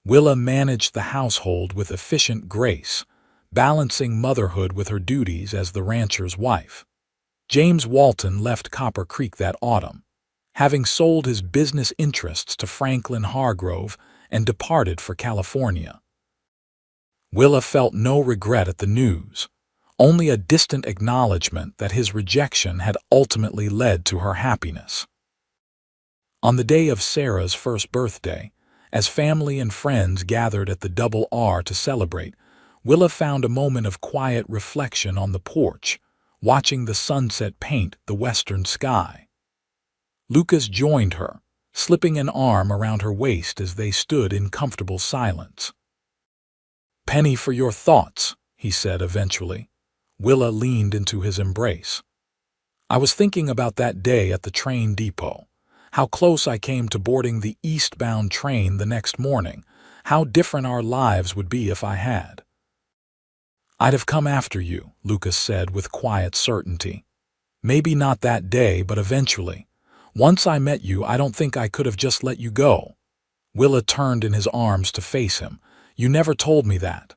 Willa managed the household with efficient grace, balancing motherhood with her duties as the rancher's wife. James Walton left Copper Creek that autumn, having sold his business interests to Franklin Hargrove and departed for California. Willa felt no regret at the news, only a distant acknowledgement that his rejection had ultimately led to her happiness. On the day of Sarah's first birthday, as family and friends gathered at the Double R to celebrate, Willa found a moment of quiet reflection on the porch, watching the sunset paint the western sky. Lucas joined her, slipping an arm around her waist as they stood in comfortable silence. "Penny for your thoughts," he said eventually. Willa leaned into his embrace. "I was thinking about that day at the train depot, how close I came to boarding the eastbound train the next morning, how different our lives would be if I had." "I'd have come after you," Lucas said with quiet certainty. "Maybe not that day, but eventually. Once I met you, I don't think I could have just let you go." Willa turned in his arms to face him. "You never told me that."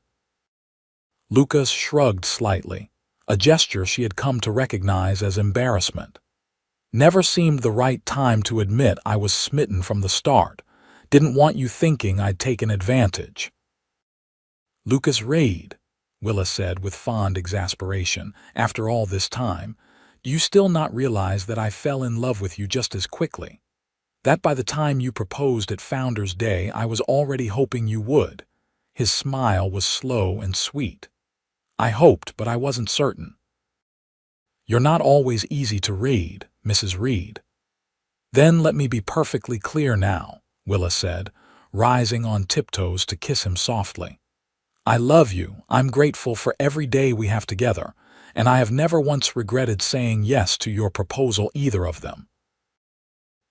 Lucas shrugged slightly, a gesture she had come to recognize as embarrassment. "Never seemed the right time to admit I was smitten from the start. Didn't want you thinking I'd taken advantage." "Lucas Reed," Willa said with fond exasperation, "after all this time, do you still not realize that I fell in love with you just as quickly? That by the time you proposed at Founder's Day, I was already hoping you would." His smile was slow and sweet. "I hoped, but I wasn't certain." "You're not always easy to read, Mrs. Reed." "Then let me be perfectly clear now," Willa said, rising on tiptoes to kiss him softly. "I love you, I'm grateful for every day we have together, and I have never once regretted saying yes to your proposal, either of them."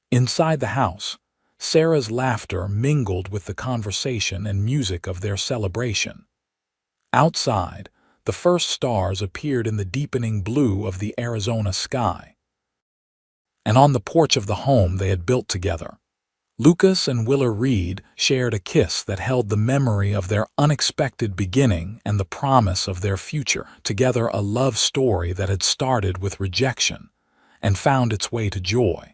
Inside the house, Sarah's laughter mingled with the conversation and music of their celebration. Outside, the first stars appeared in the deepening blue of the Arizona sky. And on the porch of the home they had built together, Lucas and Willa Reed shared a kiss that held the memory of their unexpected beginning and the promise of their future, together a love story that had started with rejection and found its way to joy.